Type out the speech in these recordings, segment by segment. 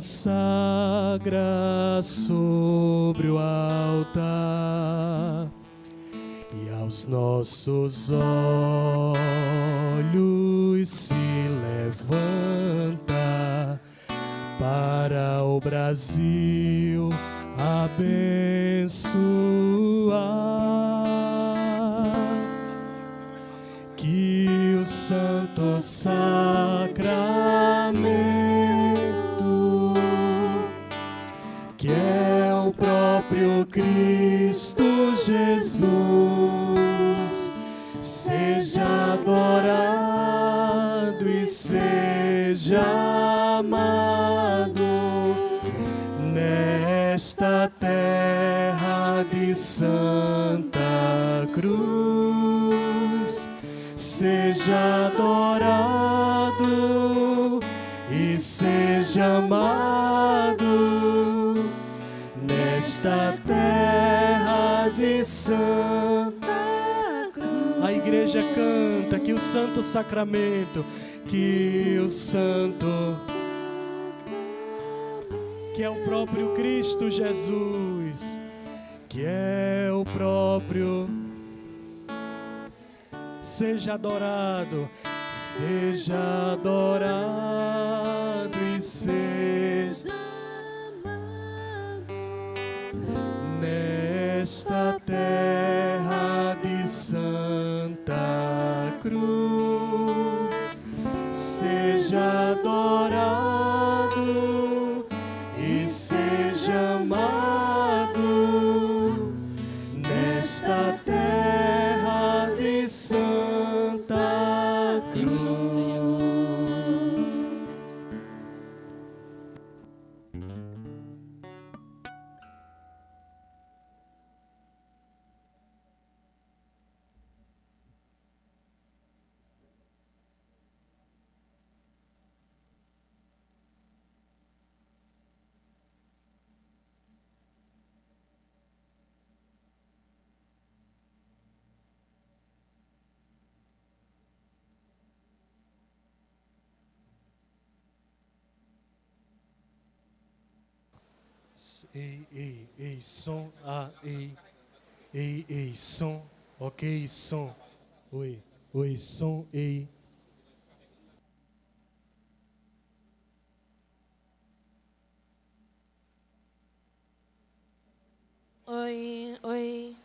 Sagra sobre o altar e aos nossos olhos se levanta para o Brasil abençoar, que o Santo Sacramento, que é o próprio Cristo Jesus, seja adorado e seja amado nesta terra de Santa Cruz, seja adorado e seja amado nesta terra de Santa Cruz. A igreja canta que o Santo Sacramento, que o Santo, que é o próprio Cristo Jesus, que é o próprio, seja adorado e seja nesta terra de Santa Cruz, seja adorado e seja amado nesta terra de Santa Cruz. Ei, som, ei, som, ok, som, oi, som, ei. Oi, oi.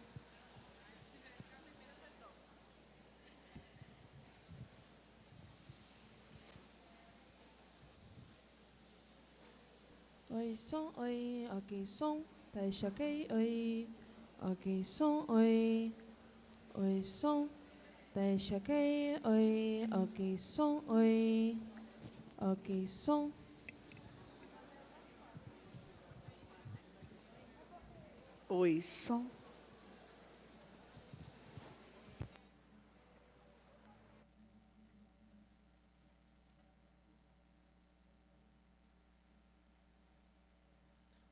Oi, som, oi, ok, som, deixa ok, oi, ok, som, oi, som, deixa ok, oi, ok, som, oi, ok, som. Oi, som.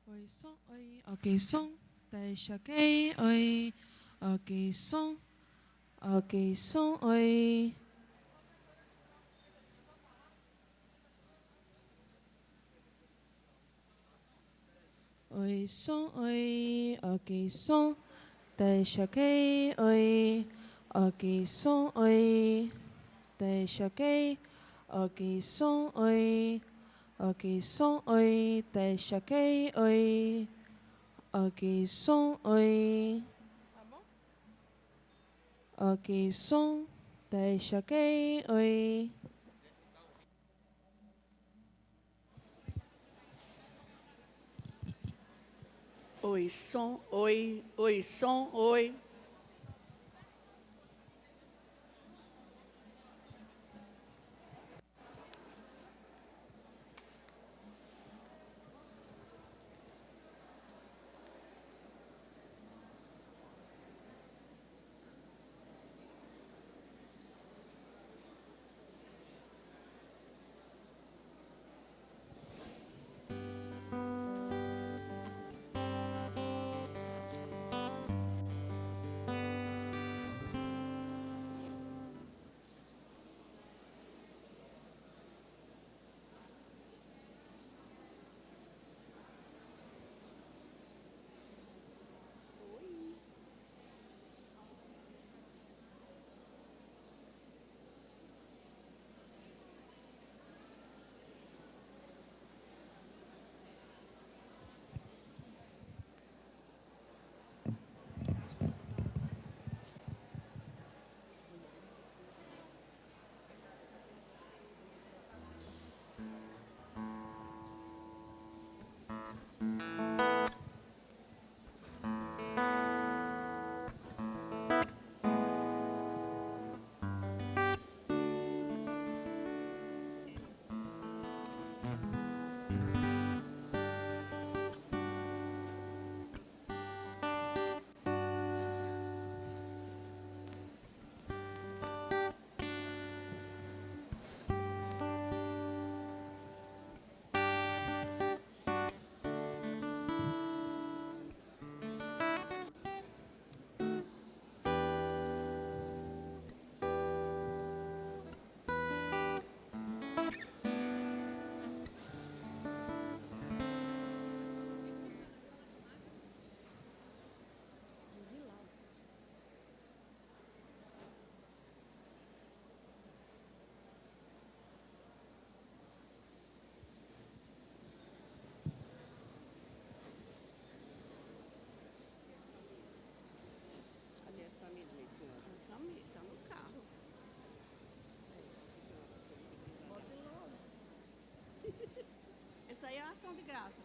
Oi, som, oi, ok, som, deixa ok, oi, ok, som, oi. Oi, som, oi, ok, som, deixa ok, oi, ok, som, oi, deixa ok, ok, som, oi, ok, som, oi, deixa ok, oi, ok, som, oi, ok, som, deixa ok, oi. Oi, som. Oi, som. Oi. Está no carro. Essa aí é a ação de graça.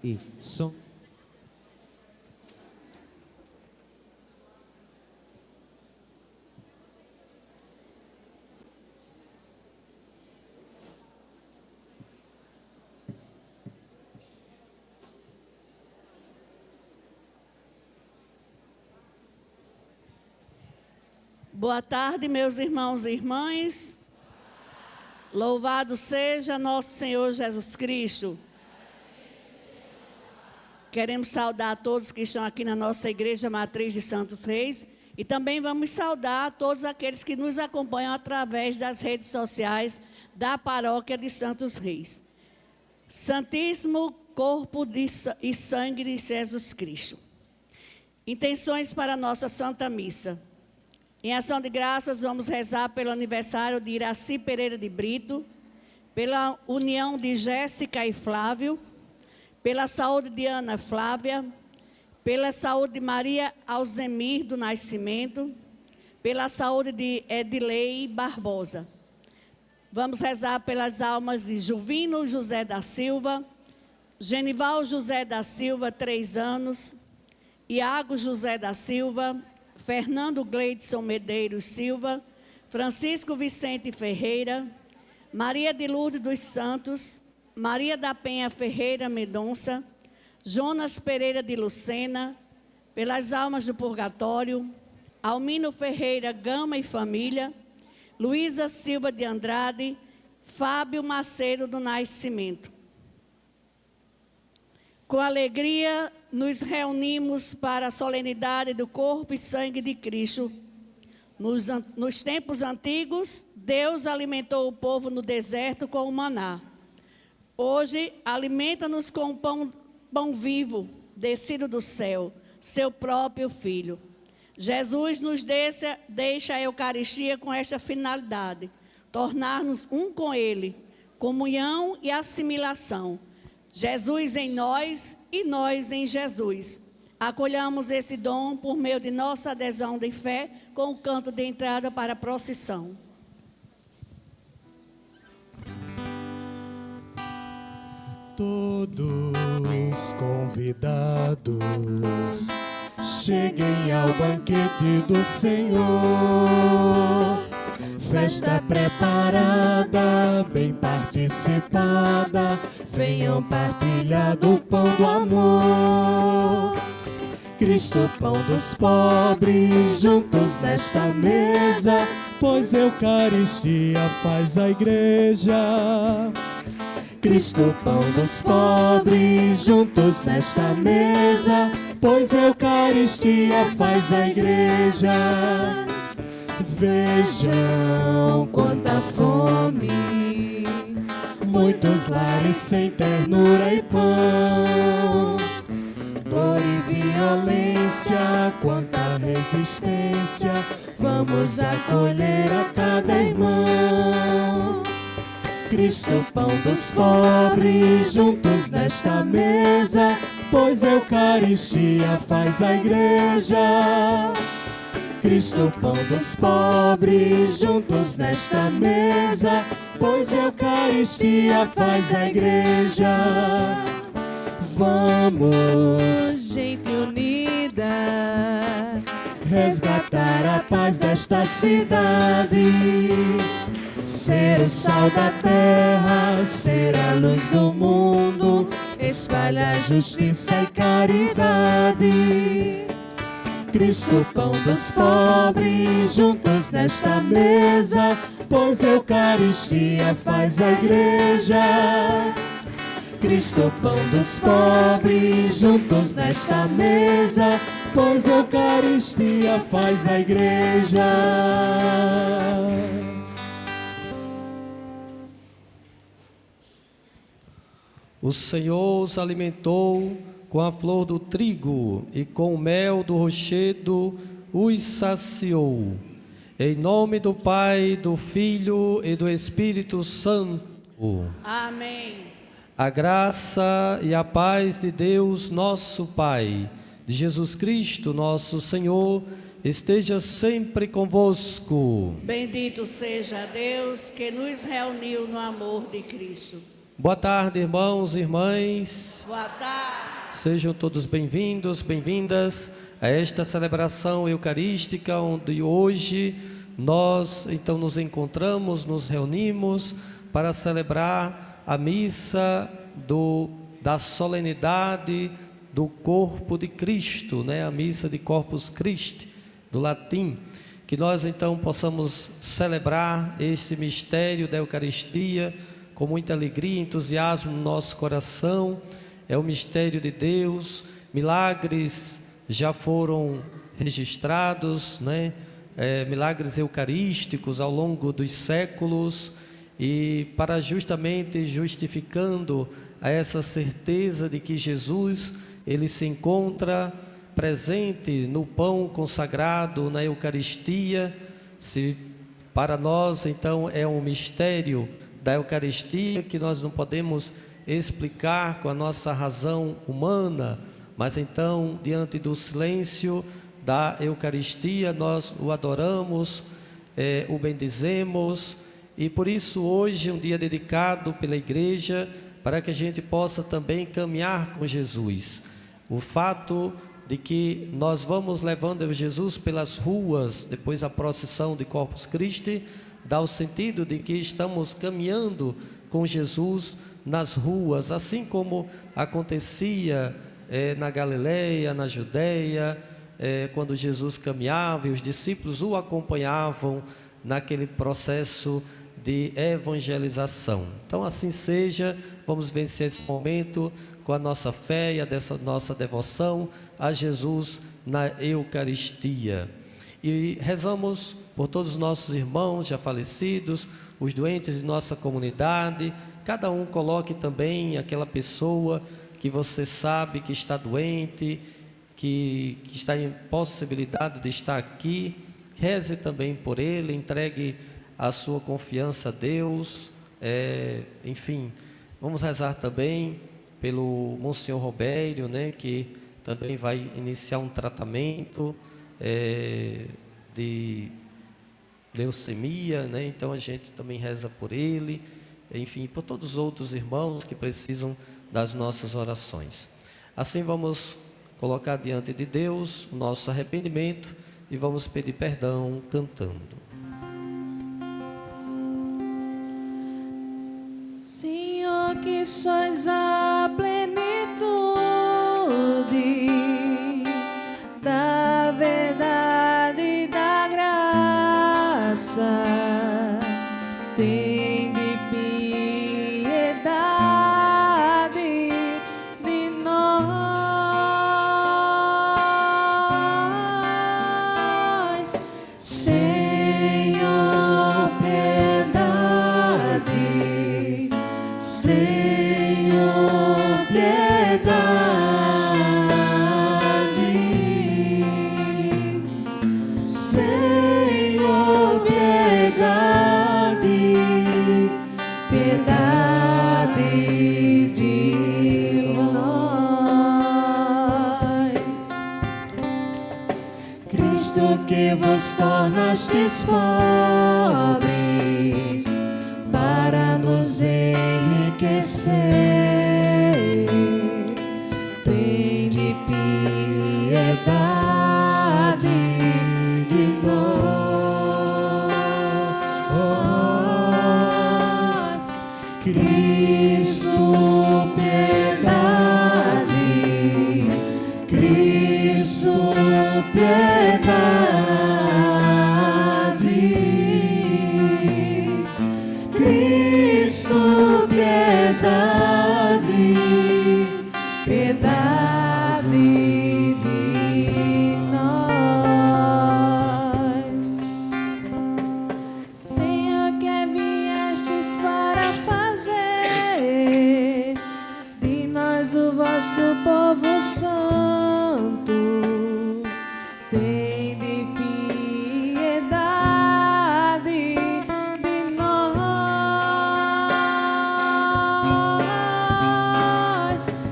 E Som. Boa tarde, meus irmãos e irmãs. Louvado seja nosso Senhor Jesus Cristo. Queremos saudar a todos que estão aqui na nossa Igreja Matriz de Santos Reis e também vamos saudar todos aqueles que nos acompanham através das redes sociais da Paróquia de Santos Reis. Santíssimo Corpo e Sangue de Jesus Cristo. Intenções para a nossa Santa Missa. Em ação de graças, vamos rezar pelo aniversário de Iraci Pereira de Brito, pela união de Jéssica e Flávio, pela saúde de Ana Flávia, pela saúde de Maria Alzemir do Nascimento, pela saúde de Edilei Barbosa. Vamos rezar pelas almas de Juvino José da Silva, Genival José da Silva, 3 anos, Iago José da Silva, Fernando Gleidson Medeiros Silva, Francisco Vicente Ferreira, Maria de Lourdes dos Santos, Maria da Penha Ferreira Mendonça, Jonas Pereira de Lucena, pelas almas do purgatório, Almino Ferreira Gama e família, Luísa Silva de Andrade, Fábio Macedo do Nascimento. Com alegria, nos reunimos para a solenidade do corpo e sangue de Cristo. Nos tempos antigos, Deus alimentou o povo no deserto com o maná. Hoje, alimenta-nos com o pão vivo, descido do céu, seu próprio Filho. Jesus nos deixa a Eucaristia com esta finalidade, tornar-nos um com Ele, comunhão e assimilação. Jesus em nós e nós em Jesus. Acolhamos esse dom por meio de nossa adesão de fé com o canto de entrada para a procissão. Todos convidados, cheguem ao banquete do Senhor. Festa preparada, bem participada, venham partilhar do pão do amor. Cristo, pão dos pobres, juntos nesta mesa, pois Eucaristia faz a igreja. Cristo, pão dos pobres, juntos nesta mesa, pois a Eucaristia faz a igreja. Vejam quanta fome, muitos lares sem ternura e pão, dor e violência, quanta resistência, vamos acolher a cada irmão. Cristo, pão dos pobres, juntos nesta mesa, pois a Eucaristia faz a igreja. Cristo, pão dos pobres, juntos nesta mesa, pois a Eucaristia faz a igreja. Vamos, gente unida, resgatar a paz desta cidade, ser o sal da terra, ser a luz do mundo, espalhar justiça e caridade. Cristo, pão dos pobres, juntos nesta mesa, pois a Eucaristia faz a igreja. Cristo, pão dos pobres, juntos nesta mesa, pois a Eucaristia faz a igreja. O Senhor os alimentou com a flor do trigo e com o mel do rochedo os saciou. Em nome do Pai, do Filho e do Espírito Santo. Amém. A graça e a paz de Deus, nosso Pai, de Jesus Cristo, nosso Senhor, esteja sempre convosco. Bendito seja Deus que nos reuniu no amor de Cristo. Boa tarde, irmãos e irmãs. Boa tarde. Sejam todos bem-vindos, bem-vindas a esta celebração eucarística, onde hoje nós então nos encontramos, nos reunimos para celebrar a missa da solenidade do corpo de Cristo, né? A missa de Corpus Christi, do latim, que nós então possamos celebrar esse mistério da Eucaristia com muita alegria e entusiasmo no nosso coração. É o mistério de Deus, milagres já foram registrados, né? Milagres eucarísticos ao longo dos séculos, e para justamente justificando a essa certeza de que Jesus, ele se encontra presente no pão consagrado, na Eucaristia. Se para nós então é um mistério da Eucaristia que nós não podemos explicar com a nossa razão humana, mas então diante do silêncio da Eucaristia nós o adoramos, o bendizemos, e por isso hoje é um dia dedicado pela igreja para que a gente possa também caminhar com Jesus. O fato de que nós vamos levando Jesus pelas ruas depois da procissão de Corpus Christi dá o sentido de que estamos caminhando com Jesus nas ruas, assim como acontecia na Galileia, na Judeia, quando Jesus caminhava e os discípulos o acompanhavam naquele processo de evangelização. Então assim seja, vamos vencer esse momento com a nossa fé e a dessa nossa devoção a Jesus na Eucaristia. E rezamos por todos os nossos irmãos já falecidos, os doentes de nossa comunidade. Cada um coloque também aquela pessoa que você sabe que está doente, que está em possibilidade de estar aqui. Reze também por ele, entregue a sua confiança a Deus. Enfim, vamos rezar também pelo Monsenhor Robério, né, que também vai iniciar um tratamento de leucemia, né? Então a gente também reza por ele, enfim, por todos os outros irmãos que precisam das nossas orações. Assim vamos colocar diante de Deus o nosso arrependimento e vamos pedir perdão cantando. Senhor, que sois a plenitude da verdade e da graça, tende piedade de nós. Senhor, piedade, Senhor, piedade, Senhor, piedade, piedade de nós. Cristo, que vos tornastes pobres para nos enriquecer, tende piedade de nós. Cristo, piedade, Cristo, piedade, Cristo, piedade, piedade de nós. Senhor, que viestes para fazer de nós o vosso povo santo, tende piedade de nós.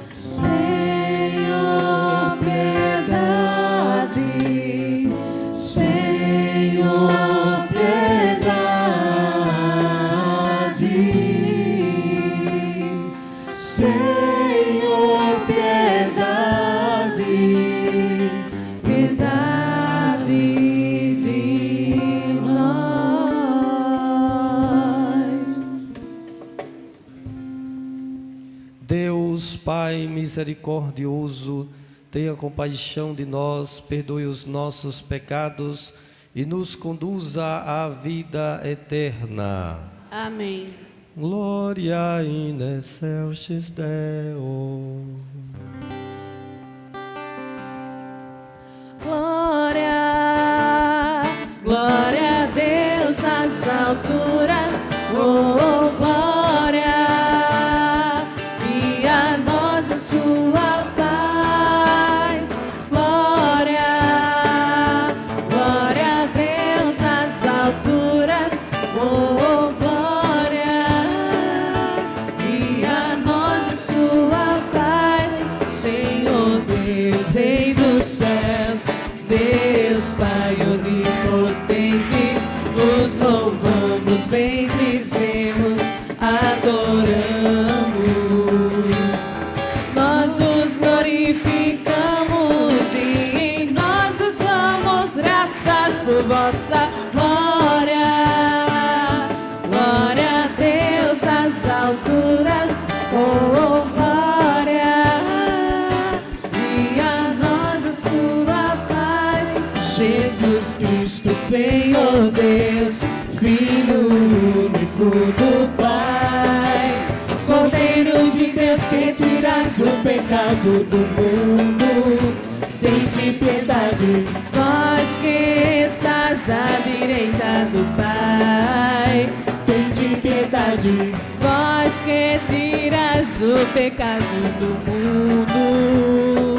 Senhor, piedade, Senhor, piedade, Senhor, piedade, piedade de nós. Deus, Pai misericordioso, tenha compaixão de nós, perdoe os nossos pecados e nos conduza à vida eterna. Amém. Glória in excelsis Deo. Glória, glória a Deus nas alturas, oh, glória, e a nós a sua paz. Glória, glória a Deus nas alturas, oh, glória, e a nós a sua paz. Senhor Deus, Rei dos céus, Deus Pai onipotente, vos louvamos, bendizemos, adoramos. Nós os glorificamos e em nós os damos graças por vossa glória. Glória a Deus nas alturas, oh, glória, e a nós a sua paz. Jesus Cristo, Senhor Deus, Filho único do Pai, Cordeiro de Deus que tiras o pecado do mundo, tende piedade, vós que estás à direita do Pai, tende piedade, vós que tiras o pecado do mundo,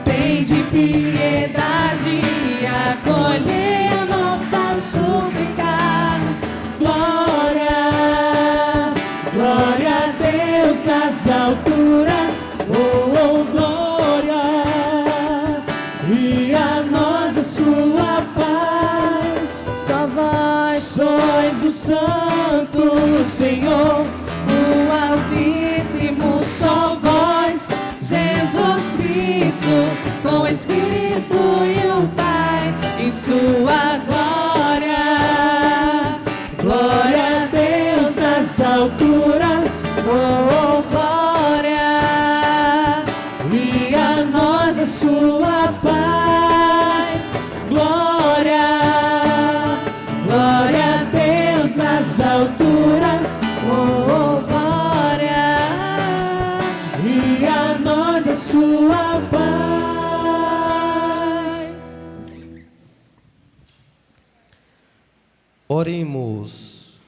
tende piedade e acolhei a nossa súplica. Glória, glória a Deus nas alturas, oh, oh, glória, e a nós a sua paz. Só vós sois o Santo, Senhor, o Altíssimo, só vós, Jesus Cristo, com o Espírito e o Pai, em sua glória. Glória a Deus nas alturas, oh, glória, e a nós a sua paz. Glória, glória a Deus nas alturas, oh, glória, e a nós a sua paz. Oremos.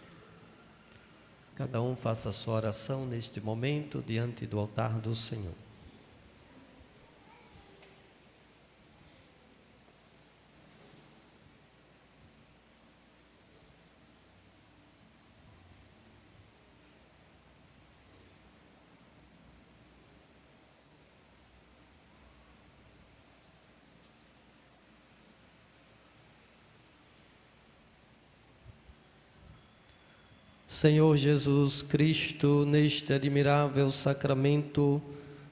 Cada um faça a sua oração neste momento diante do altar do Senhor. Senhor Jesus Cristo, neste admirável sacramento,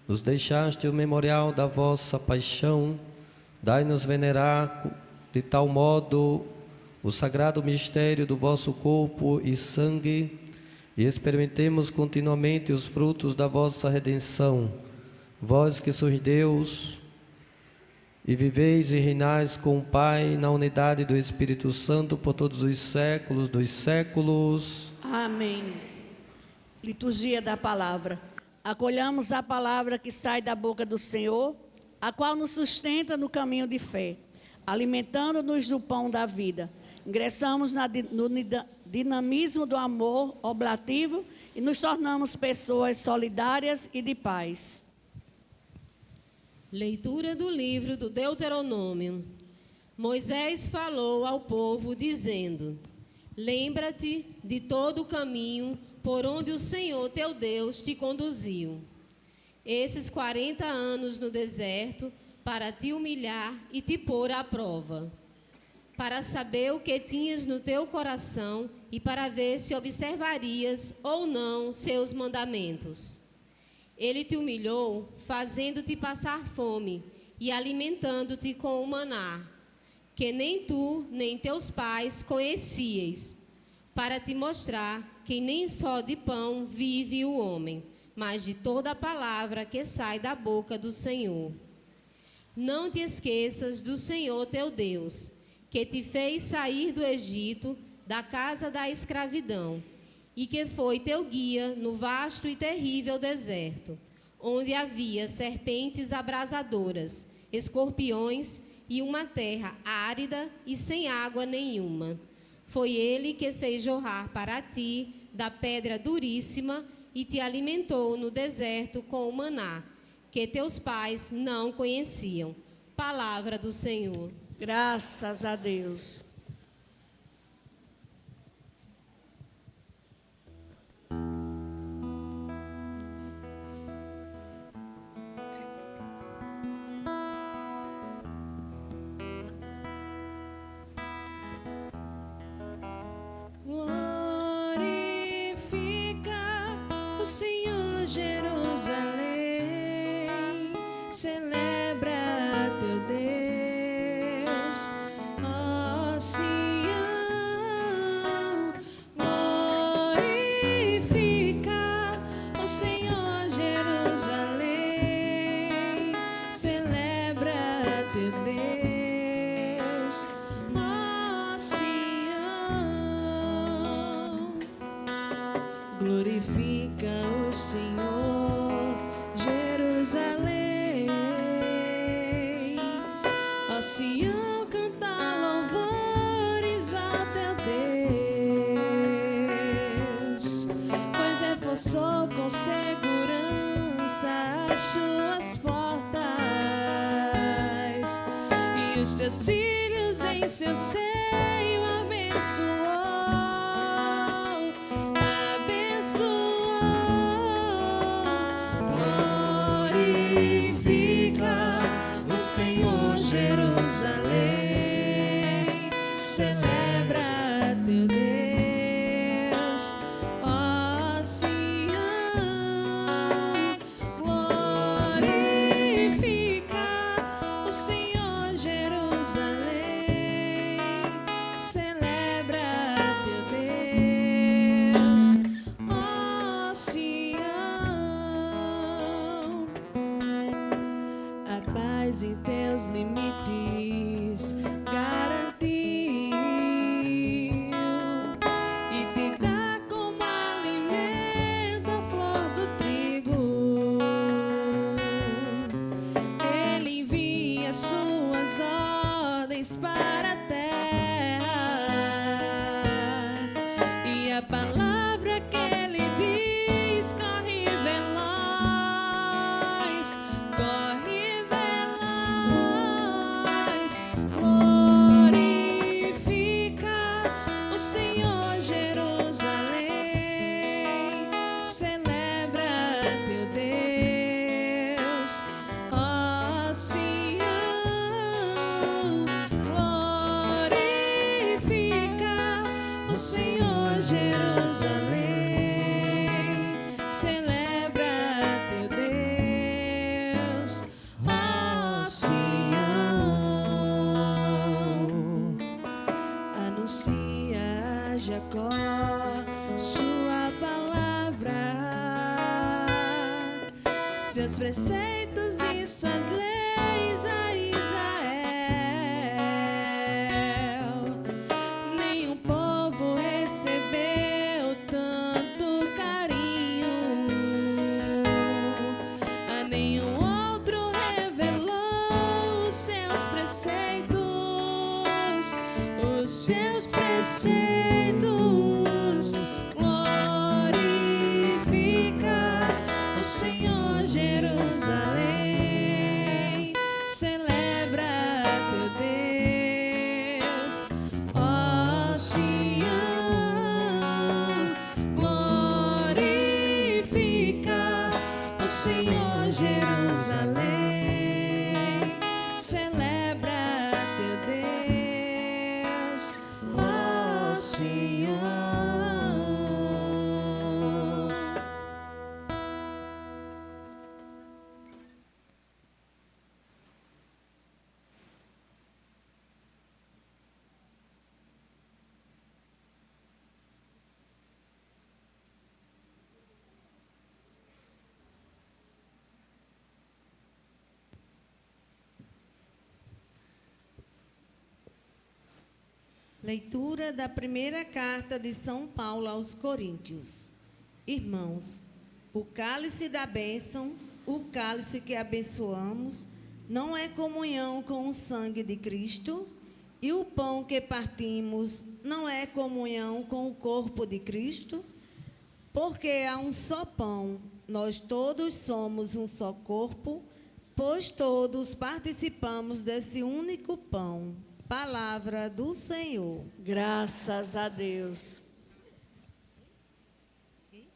nos deixaste o memorial da vossa paixão. Dai-nos venerar de tal modo o sagrado mistério do vosso corpo e sangue, e experimentemos continuamente os frutos da vossa redenção. Vós que sois Deus, e viveis e reinais com o Pai na unidade do Espírito Santo por todos os séculos dos séculos. Amém. Liturgia da palavra. Acolhamos a palavra que sai da boca do Senhor, a qual nos sustenta no caminho de fé, alimentando-nos do pão da vida. Ingressamos no dinamismo do amor oblativo e nos tornamos pessoas solidárias e de paz. Leitura do livro do Deuteronômio. Moisés falou ao povo, dizendo: lembra-te de todo o caminho por onde o Senhor teu Deus te conduziu. Esses 40 anos no deserto, para te humilhar e te pôr à prova, para saber o que tinhas no teu coração e para ver se observarias ou não seus mandamentos. Ele te humilhou, fazendo-te passar fome e alimentando-te com o maná, que nem tu nem teus pais conhecieis, para te mostrar que nem só de pão vive o homem, mas de toda a palavra que sai da boca do Senhor. Não te esqueças do Senhor teu Deus, que te fez sair do Egito, da casa da escravidão, e que foi teu guia no vasto e terrível deserto, onde havia serpentes abrasadoras, escorpiões e uma terra árida e sem água nenhuma. Foi ele que fez jorrar para ti da pedra duríssima e te alimentou no deserto com o maná, que teus pais não conheciam. Palavra do Senhor. Graças a Deus. O Senhor, Jerusalém, celebra teu Deus, ó Sião, glorifica o Senhor, Jerusalém, celebra teu Deus, ó Sião, glorifica o Senhor, Jerusalém, ó Sião, canta louvores ao teu Deus, pois reforçou com segurança as tuas portas e os teus filhos em seu seio abençoou. Senhor, Jerusalém, celebra teu Deus, ó Sião, glorifica o Senhor, Jerusalém, celebra teu Deus, ó Sião, a paz em teus limites garantiu e te dá como alimento a flor do trigo. Ele envia suas ordens para a terra Glorifica o Senhor, Jerusalém. Celebra teu Deus, ó Sião. Glorifica o Senhor, Jerusalém. Celebra teu Deus, ó Sião. Anuncia a Jacó sua palavra, seus preceitos e suas leis a Israel. Nenhum povo recebeu tanto carinho, a nenhum outro revelou os seus preceitos, os seus preceitos. Glorifica o Senhor, Jerusalém. Celebra teu Deus, ó Sião. Glorifica o Senhor, Jerusalém. Celebra teu Deus, ó Sião. Leitura da primeira carta de São Paulo aos Coríntios. Irmãos, o cálice da bênção, o cálice que abençoamos, não é comunhão com o sangue de Cristo? E o pão que partimos não é comunhão com o corpo de Cristo? Porque há um só pão, nós todos somos um só corpo, pois todos participamos desse único pão. Palavra do Senhor. Graças a Deus. Tem que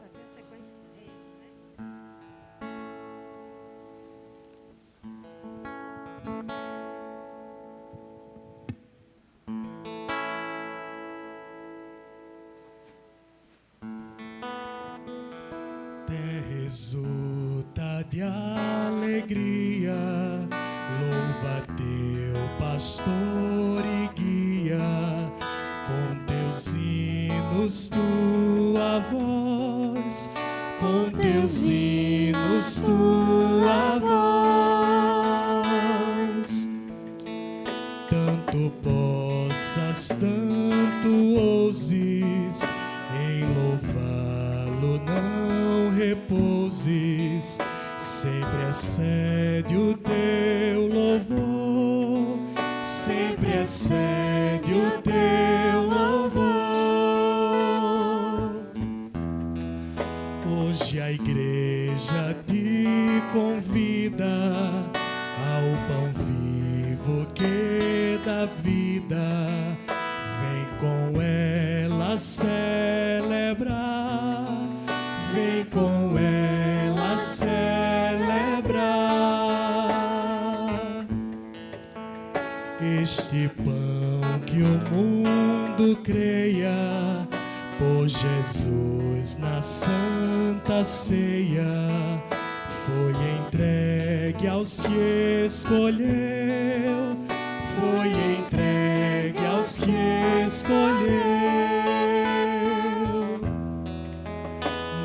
fazer a sequência com eles, né? Terra exulta de alegria, louva teu pastor e guia, com teus hinos tua voz, com teus hinos tua voz. Tanto possas, tanto ouses, em louvá-lo não repouses, sempre excede o teu louvor, sempre excede o teu louvor. Hoje a igreja te convida ao pão vivo que dá vida, vem com ela celebrar, vem com ela celebrar. Este pão que o mundo creia, por Jesus na santa ceia, foi entregue aos que escolheu, foi entregue aos que escolheu.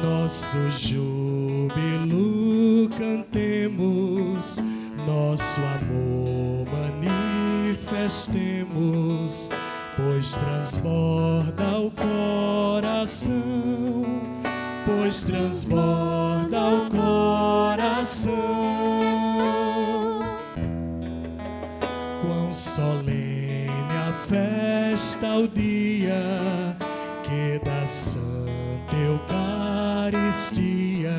Nosso júbilo cantemos, nosso amor manifestemos, pois transborda o coração, pois transborda o coração. Quão solene a festa, o dia que da Santa Eucaristia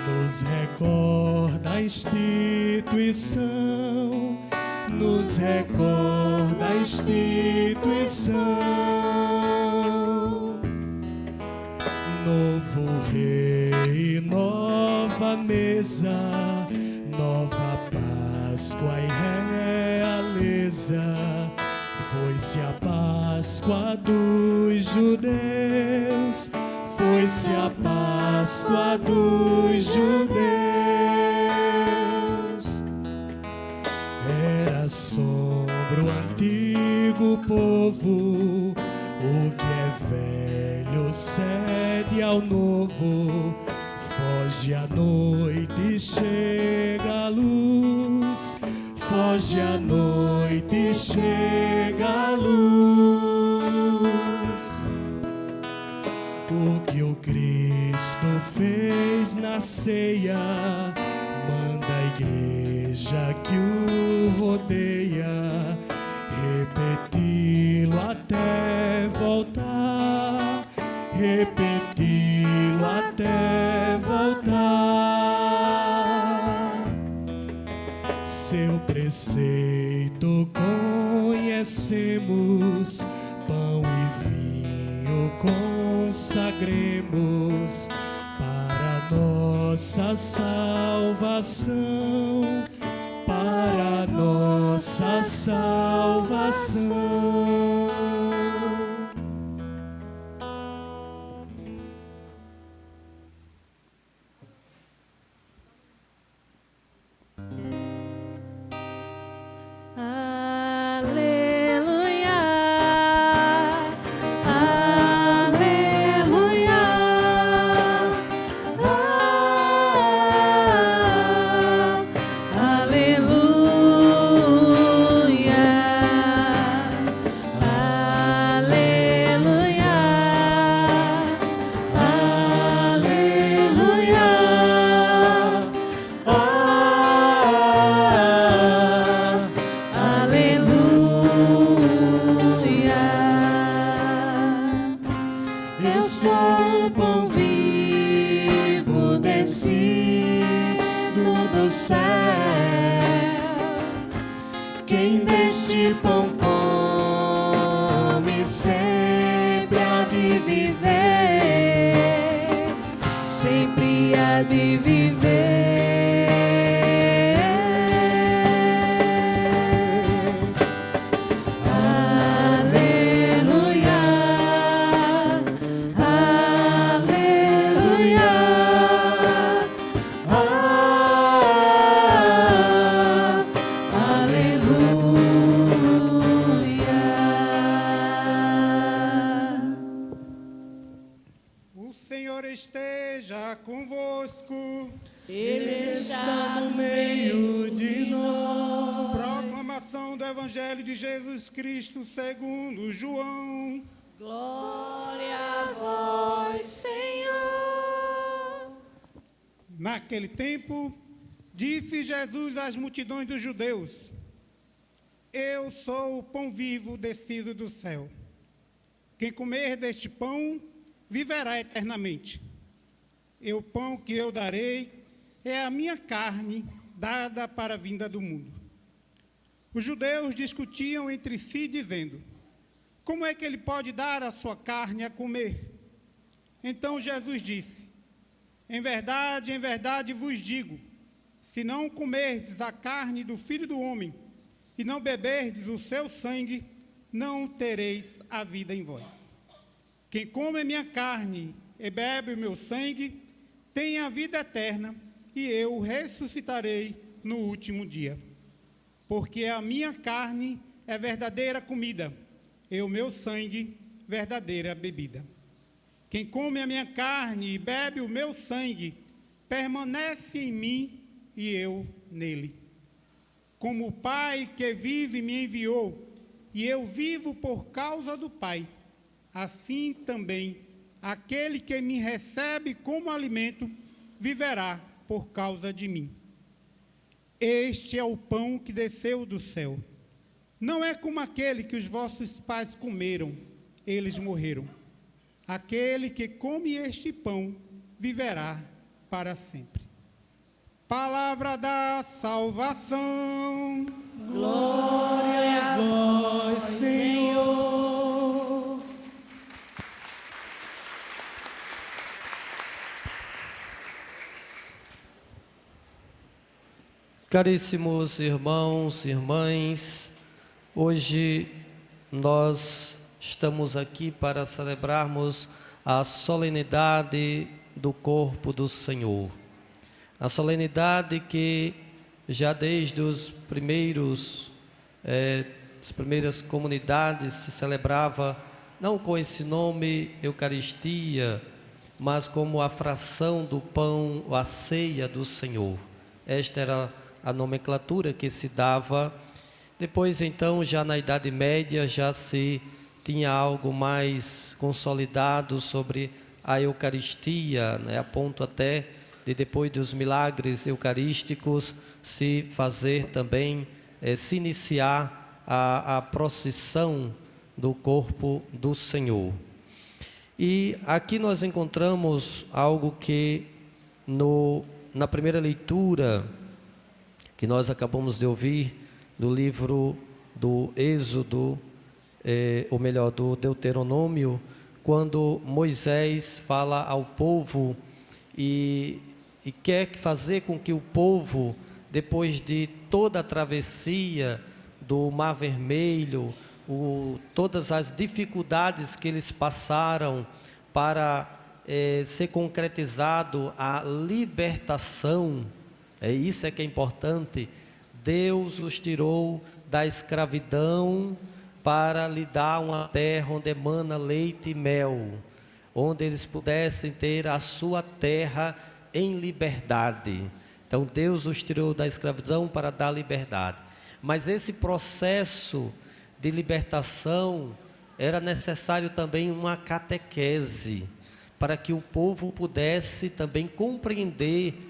nos recorda a instituição, nos recorda a instituição. Novo rei, nova mesa, nova Páscoa e realeza. Foi-se a Páscoa dos judeus, foi-se a Páscoa dos judeus. Era sombra o antigo povo, o que é velho cede ao novo. Foge a noite, chega a luz. Foge a noite, chega a luz. O que o Cristo fez na ceia, manda a igreja que o rodeia repeti-lo até voltar, repeti-lo até voltar. Seu preceito conhecemos, pão e vinho consagremos para nossa salvação, para nossa salvação. Cristo segundo João. Glória a vós, Senhor. Naquele tempo, disse Jesus às multidões dos judeus: Eu sou o pão vivo descido do céu. Quem comer deste pão viverá eternamente. E o pão que eu darei é a minha carne, dada para a vinda do mundo. Os judeus discutiam entre si, dizendo: Como é que ele pode dar a sua carne a comer? Então Jesus disse: em verdade vos digo, se não comerdes a carne do Filho do Homem e não beberdes o seu sangue, não tereis a vida em vós. Quem come a minha carne e bebe o meu sangue, tem a vida eterna, e eu o ressuscitarei no último dia. Porque a minha carne é verdadeira comida, e o meu sangue verdadeira bebida. Quem come a minha carne e bebe o meu sangue, permanece em mim e eu nele. Como o Pai que vive me enviou, e eu vivo por causa do Pai, assim também aquele que me recebe como alimento viverá por causa de mim. Este é o pão que desceu do céu. Não é como aquele que os vossos pais comeram, eles morreram. Aquele que come este pão viverá para sempre. Palavra da salvação. Glória Senhor. Caríssimos irmãos e irmãs, hoje nós estamos aqui para celebrarmos a solenidade do corpo do Senhor. A solenidade que já desde as primeiras comunidades se celebrava não com esse nome Eucaristia, mas como a fração do pão, a ceia do Senhor. Esta era a nomenclatura que se dava. Depois, então, já na Idade Média, já se tinha algo mais consolidado sobre a Eucaristia, né? A ponto até de, depois dos milagres eucarísticos, se fazer também, se iniciar a procissão do corpo do Senhor. E aqui nós encontramos algo que na primeira leitura que nós acabamos de ouvir do livro do Êxodo, ou melhor, do Deuteronômio, quando Moisés fala ao povo e quer fazer com que o povo, depois de toda a travessia do Mar Vermelho, todas as dificuldades que eles passaram para ser concretizado a libertação. Isso é que é importante. Deus os tirou da escravidão para lhe dar uma terra onde emana leite e mel, onde eles pudessem ter a sua terra em liberdade. Então Deus os tirou da escravidão para dar liberdade. Mas esse processo de libertação era necessário também uma catequese, para que o povo pudesse também compreender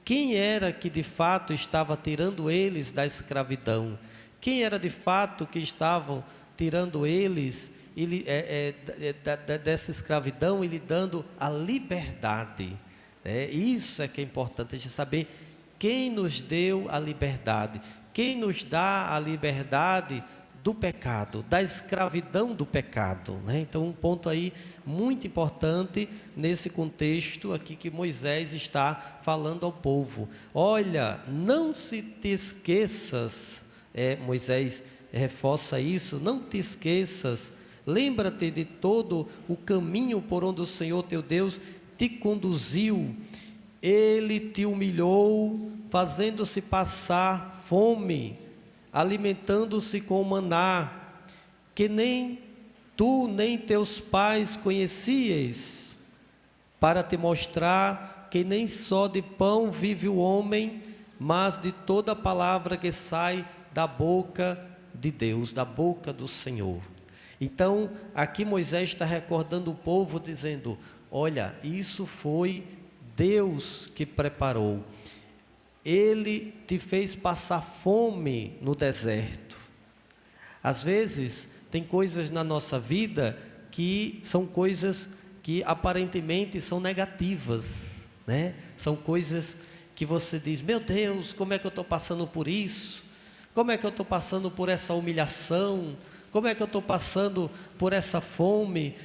quem era que de fato estava tirando eles da escravidão, quem era de fato que estavam tirando eles dessa escravidão e lhe dando a liberdade. Isso é que é importante, a gente saber quem nos deu a liberdade, quem nos dá a liberdade do pecado, da escravidão do pecado, né? Então, um ponto aí muito importante nesse contexto aqui que Moisés está falando ao povo. Olha, não se te esqueças, Moisés reforça isso, não te esqueças, lembra-te de todo o caminho por onde o Senhor teu Deus te conduziu. Ele te humilhou, fazendo-se passar fome, alimentando-se com maná, que nem tu nem teus pais conhecieis, para te mostrar que nem só de pão vive o homem, mas de toda palavra que sai da boca de Deus, da boca do Senhor. Então, aqui Moisés está recordando o povo, dizendo: olha, isso foi Deus que preparou. Ele te fez passar fome no deserto. Às vezes, tem coisas na nossa vida que são coisas que aparentemente são negativas, né? São coisas que você diz: meu Deus, como é que eu estou passando por isso? Como é que eu estou passando por essa humilhação? Como é que eu estou passando por essa fome,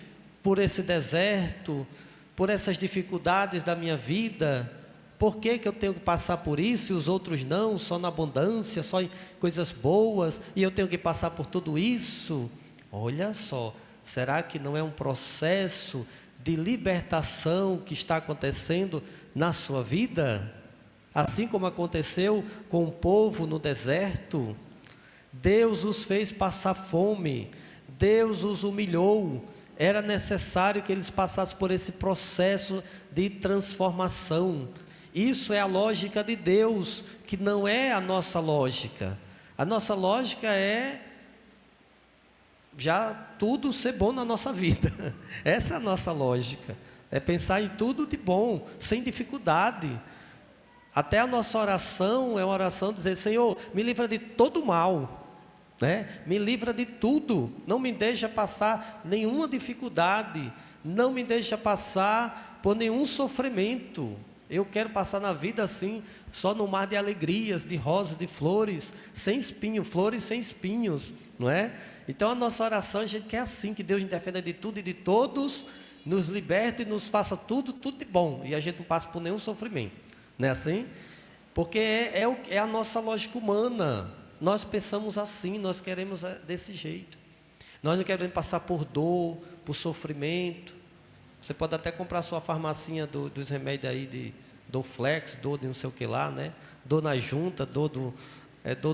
por esse deserto, por essas dificuldades da minha vida? Por que que eu tenho que passar por isso e os outros não, só na abundância, só em coisas boas, e eu tenho que passar por tudo isso? Olha só, será que não é um processo de libertação que está acontecendo na sua vida? Assim como aconteceu com o povo no deserto, Deus os fez passar fome, Deus os humilhou, era necessário que eles passassem por esse processo de transformação. Isso é a lógica de Deus, que não é a nossa lógica. A nossa lógica é já tudo ser bom na nossa vida. Essa é a nossa lógica. É pensar em tudo de bom, sem dificuldade. Até a nossa oração é uma oração de dizer: Senhor, me livra de todo mal, né? Me livra de tudo. Não me deixa passar nenhuma dificuldade. Não me deixa passar por nenhum sofrimento. Eu quero passar na vida assim, só no mar de alegrias, de rosas, de flores, sem espinho, flores sem espinhos, não é? Então a nossa oração, a gente quer assim, que Deus nos defenda de tudo e de todos, nos liberte e nos faça tudo de bom, e a gente não passa por nenhum sofrimento, não é assim? Porque é a nossa lógica humana, nós pensamos assim, nós queremos desse jeito, nós não queremos passar por dor, por sofrimento. Você pode até comprar sua farmacinha dos remédios aí de Dorflex, dor de não sei o que lá, né? Dor na junta, dor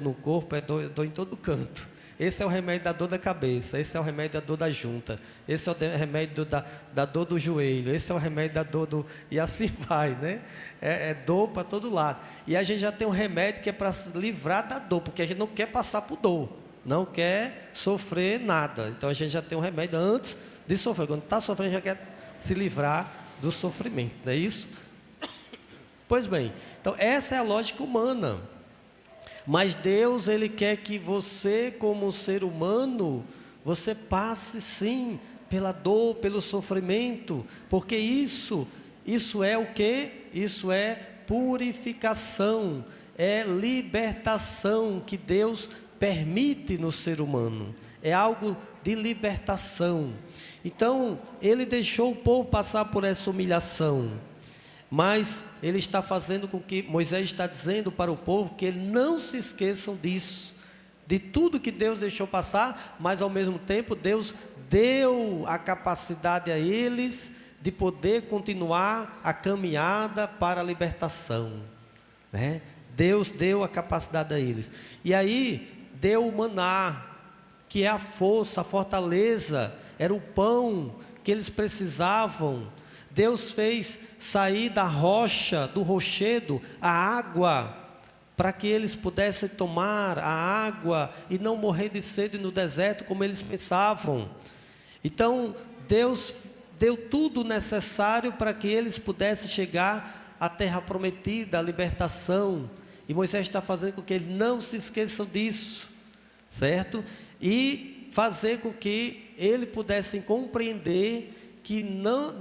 no corpo, dor em todo canto. Esse é o remédio da dor da cabeça, esse é o remédio da dor da junta, esse é o remédio da dor do joelho, esse é o remédio da dor do... E assim vai, né? É dor para todo lado. E a gente já tem um remédio que é para se livrar da dor, porque a gente não quer passar por dor, não quer sofrer nada. Então a gente já tem um remédio antes de sofrer. Quando está sofrendo, já quer se livrar do sofrimento, não é isso? Pois bem, então essa é a lógica humana. Mas Deus, Ele quer que você, como ser humano, você passe sim pela dor, pelo sofrimento, porque isso é o quê? Isso é purificação, é libertação que Deus permite no ser humano, é algo de libertação. Então, Ele deixou o povo passar por essa humilhação, mas Ele está fazendo com que, Moisés está dizendo para o povo que eles não se esqueçam disso, de tudo que Deus deixou passar, mas ao mesmo tempo Deus deu a capacidade a eles de poder continuar a caminhada para a libertação, né? Deus deu a capacidade a eles, e aí deu o maná, que é a força, a fortaleza, era o pão que eles precisavam. Deus fez sair da rocha, do rochedo, a água, para que eles pudessem tomar a água e não morrer de sede no deserto, como eles pensavam. Então, Deus deu tudo necessário para que eles pudessem chegar à terra prometida, à libertação. E Moisés está fazendo com que eles não se esqueçam disso, certo? E fazer com que eles pudessem compreender que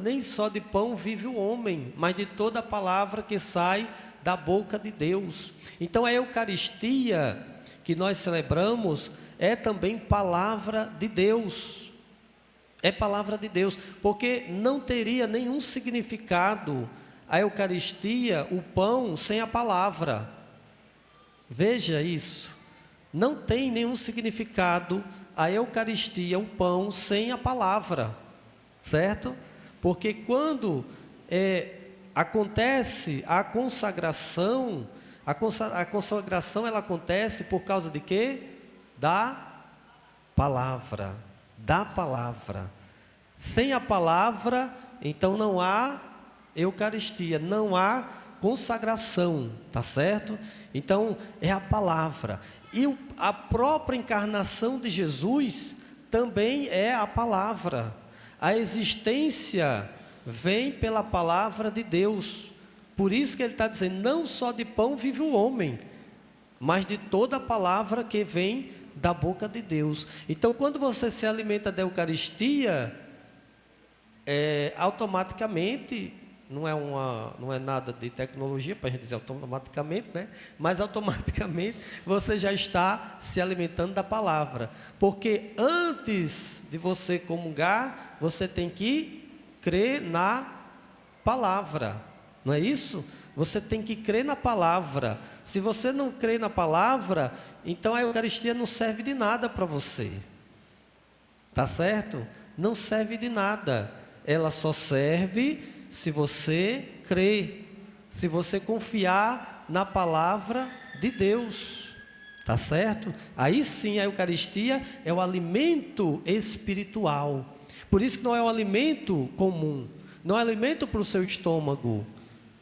nem só de pão vive o homem, mas de toda a palavra que sai da boca de Deus. Então a Eucaristia que nós celebramos é também palavra de Deus, é palavra de Deus, porque não teria nenhum significado a Eucaristia, o pão, sem a palavra. Veja isso, não tem nenhum significado a Eucaristia, o pão, sem a palavra, certo? Porque quando acontece a consagração, a consagração ela acontece por causa de quê? Da palavra, sem a palavra, então não há Eucaristia, não há consagração, tá certo? Então é a palavra. E a própria encarnação de Jesus também é a palavra. A existência vem pela palavra de Deus. Por isso que ele está dizendo, não só de pão vive o homem, mas de toda a palavra que vem da boca de Deus. Então, quando você se alimenta da Eucaristia, automaticamente, não é nada de tecnologia para a gente dizer automaticamente, né? Mas automaticamente você já está se alimentando da palavra, porque antes de você comungar, você tem que crer na palavra, não é isso? Você tem que crer na palavra. Se você não crê na palavra, então a Eucaristia não serve de nada para você, tá certo? Não serve de nada, ela só serve se você crer, se você confiar na palavra de Deus, tá certo? Aí sim a Eucaristia é o alimento espiritual. Por isso que não é um alimento comum, não é um alimento para o seu estômago,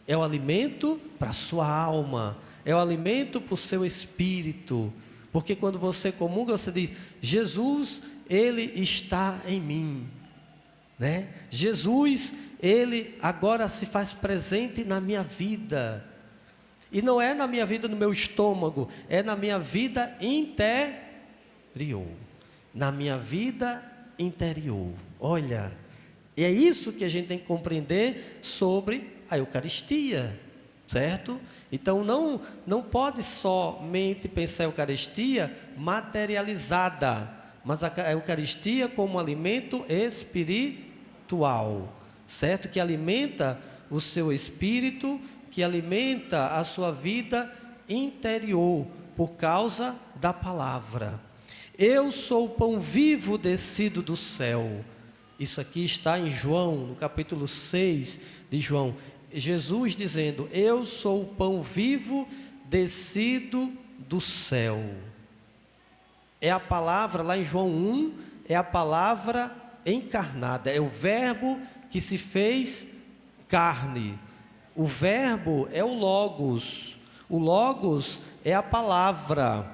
é um alimento para a sua alma, é um alimento para o seu espírito. Porque quando você comunga, você diz, Jesus, Ele está em mim, né? Jesus, Ele agora se faz presente na minha vida, e não é na minha vida no meu estômago, é na minha vida interior, na minha vida interior. Olha, é isso que a gente tem que compreender sobre a a Eucaristia, certo? Então não pode somente pensar a Eucaristia materializada, mas a Eucaristia como alimento espiritual, certo? Que alimenta o seu espírito, que alimenta a sua vida interior, por causa da palavra. Eu sou o pão vivo descido do céu. Isso aqui está em João, no capítulo 6 de João. Jesus dizendo: eu sou o pão vivo descido do céu. É a palavra, lá em João 1, é a palavra encarnada, é o verbo que se fez carne. O verbo é o Logos é a palavra,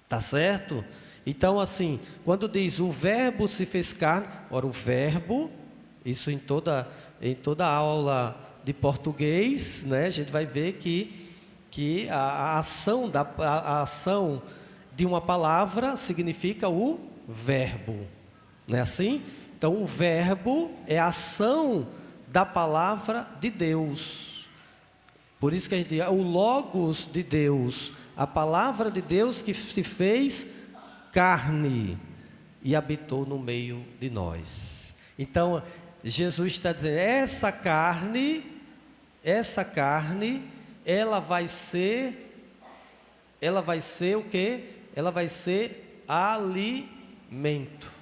tá certo? Então assim, quando diz o verbo se fez carne, ora o verbo, isso em toda aula de português, né, a gente vai ver que a ação de uma palavra significa o verbo, não é assim? Então o verbo é a ação da palavra de Deus. Por isso que a gente diz, o Logos de Deus, a palavra de Deus que se fez carne e habitou no meio de nós. Então Jesus está dizendo, essa carne, ela vai ser o quê? Ela vai ser alimento.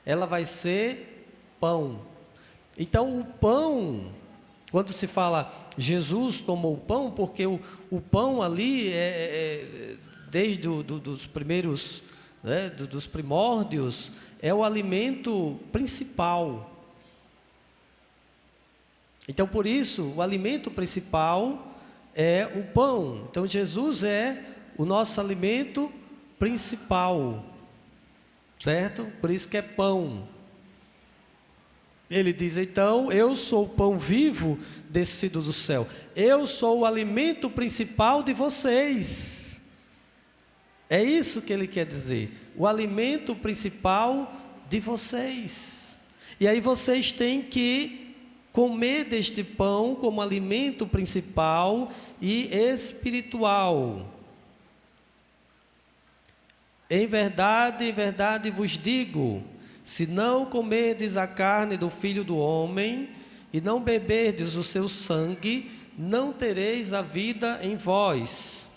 Ela vai ser pão. Então o pão, quando se fala Jesus tomou o pão, porque o pão ali desde dos primeiros, né, dos primórdios, é o alimento principal. Então por isso o alimento principal é o pão. Então Jesus é o nosso alimento principal, certo? Por isso que é pão. Ele diz então, eu sou o pão vivo descido do céu. Eu sou o alimento principal de vocês. É isso que ele quer dizer. O alimento principal de vocês. E aí vocês têm que comer deste pão como alimento principal e espiritual. Em verdade vos digo, se não comerdes a carne do Filho do Homem e não beberdes o seu sangue, não tereis a vida em vós.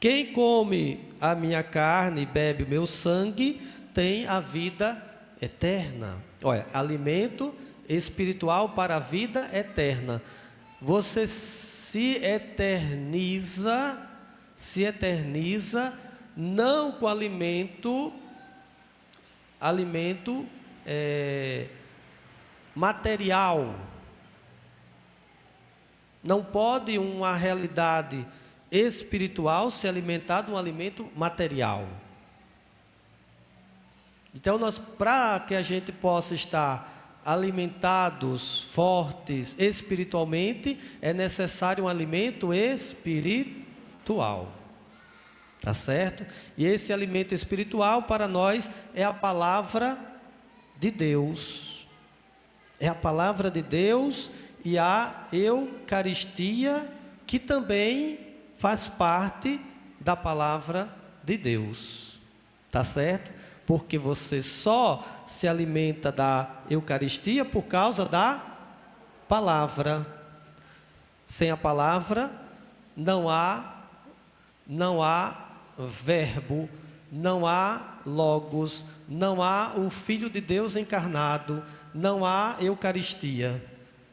Quem come a minha carne e bebe o meu sangue, tem a vida eterna. Olha, alimento espiritual para a vida eterna. Você se eterniza não com alimento material. Não pode uma realidade espiritual se alimentar de um alimento material. Então para que a gente possa estar alimentados, fortes espiritualmente, é necessário um alimento espiritual. Tá certo? E esse alimento espiritual para nós é a palavra de Deus. É a palavra de Deus e a Eucaristia, que também faz parte da palavra de Deus. Tá certo? Porque você só se alimenta da Eucaristia por causa da palavra. Sem a palavra não há verbo, não há Logos, não há o Filho de Deus encarnado, não há Eucaristia.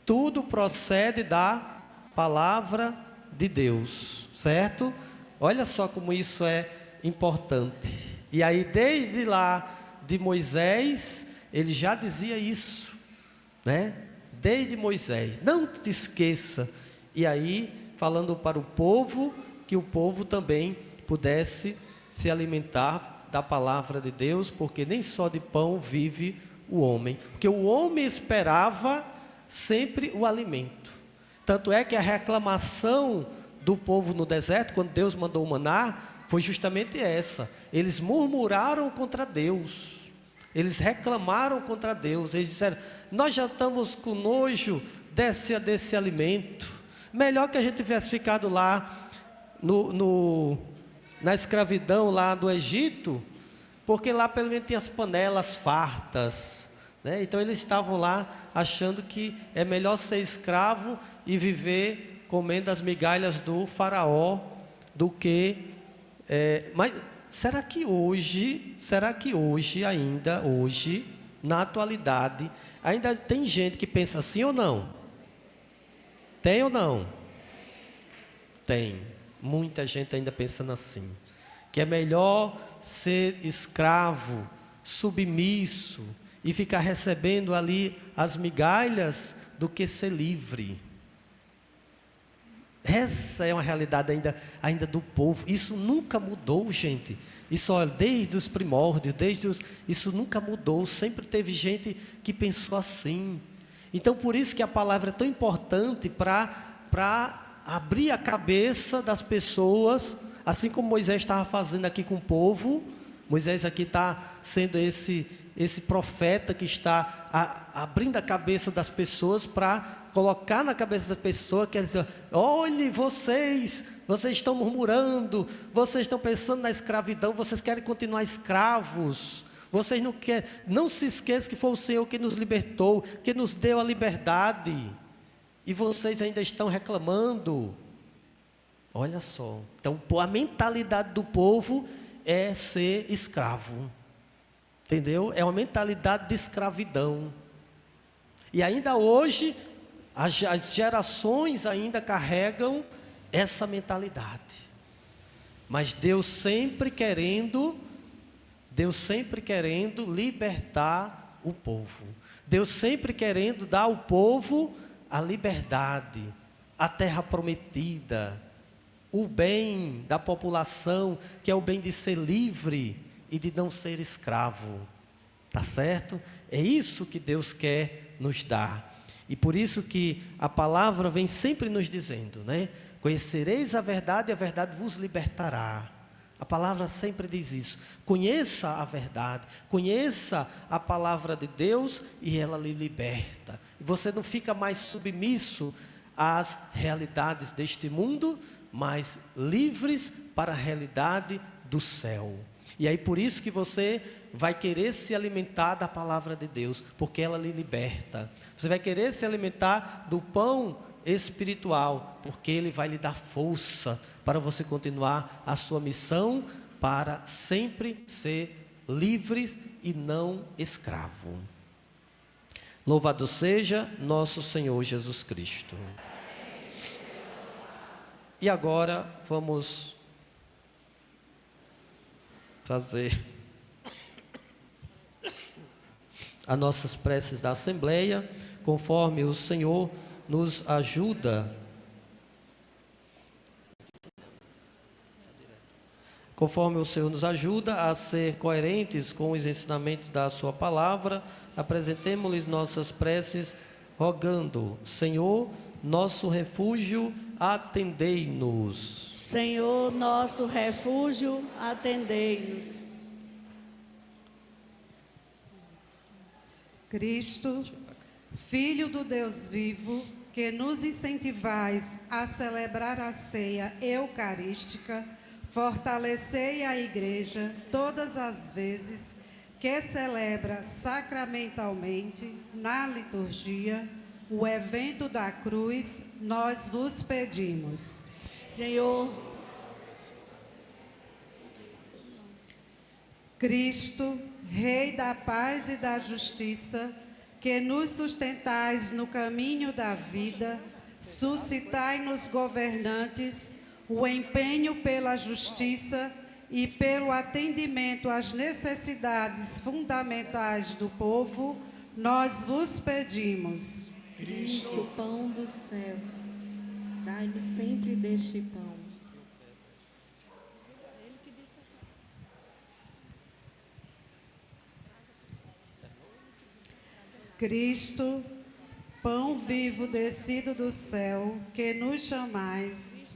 Tudo procede da palavra de Deus, certo? Olha só como isso é importante. E aí desde lá de Moisés, ele já dizia isso, né? Desde Moisés, não te esqueça. E aí falando para o povo, que o povo também pudesse se alimentar da palavra de Deus, porque nem só de pão vive o homem, porque o homem esperava sempre o alimento. Tanto é que a reclamação do povo no deserto, quando Deus mandou o maná, foi justamente essa. Eles murmuraram contra Deus. Eles reclamaram contra Deus. Eles disseram: nós já estamos com nojo desse alimento. Melhor que a gente tivesse ficado lá na escravidão lá do Egito, porque lá pelo menos tinha as panelas fartas, né? Então eles estavam lá achando que é melhor ser escravo e viver comendo as migalhas do faraó do que... mas será que hoje ainda, na atualidade, ainda tem gente que pensa assim ou não? Tem ou não? Tem. Muita gente ainda pensando assim, que é melhor ser escravo, submisso e ficar recebendo ali as migalhas do que ser livre. Essa é uma realidade ainda do povo. Isso nunca mudou, gente. Isso, olha, desde os primórdios, isso nunca mudou. Sempre teve gente que pensou assim. Então, por isso que a palavra é tão importante para abrir a cabeça das pessoas, assim como Moisés estava fazendo aqui com o povo. Moisés aqui está sendo esse profeta que está abrindo a cabeça das pessoas para colocar na cabeça das pessoas, quer dizer: olhe, vocês estão murmurando, vocês estão pensando na escravidão, vocês querem continuar escravos, vocês não querem, não se esqueçam que foi o Senhor que nos libertou, que nos deu a liberdade, e vocês ainda estão reclamando. Olha só, então a mentalidade do povo é ser escravo, entendeu? É uma mentalidade de escravidão, e ainda hoje as gerações ainda carregam essa mentalidade. Mas Deus sempre querendo libertar o povo. Deus sempre querendo dar ao povo a liberdade, a terra prometida, o bem da população, que é o bem de ser livre e de não ser escravo. Tá certo? É isso que Deus quer nos dar. E por isso que a palavra vem sempre nos dizendo, né? Conhecereis a verdade e a verdade vos libertará. A palavra sempre diz isso. Conheça a verdade, conheça a palavra de Deus e ela lhe liberta. E você não fica mais submisso às realidades deste mundo, mas livres para a realidade do céu. E aí por isso que você vai querer se alimentar da palavra de Deus, porque ela lhe liberta. Você vai querer se alimentar do pão espiritual, porque ele vai lhe dar força para você continuar a sua missão, para sempre ser livres e não escravo. Louvado seja nosso Senhor Jesus Cristo. E agora vamos fazer as nossas preces da Assembleia, conforme o Senhor nos ajuda. Conforme o Senhor nos ajuda a ser coerentes com os ensinamentos da sua palavra, apresentemos-lhes nossas preces, rogando: Senhor, nosso refúgio, atendei-nos. Senhor, nosso refúgio, atendei-nos. Cristo, Filho do Deus vivo, que nos incentivais a celebrar a ceia eucarística, fortalecei a Igreja todas as vezes que celebra sacramentalmente, na liturgia, o evento da cruz, nós vos pedimos. Senhor, Cristo, Rei da paz e da justiça, que nos sustentais no caminho da vida, suscitai nos governantes o empenho pela justiça e pelo atendimento às necessidades fundamentais do povo, nós vos pedimos. Cristo, pão dos céus, dai-nos sempre deste pão. Cristo, pão vivo descido do céu, que nos chamais.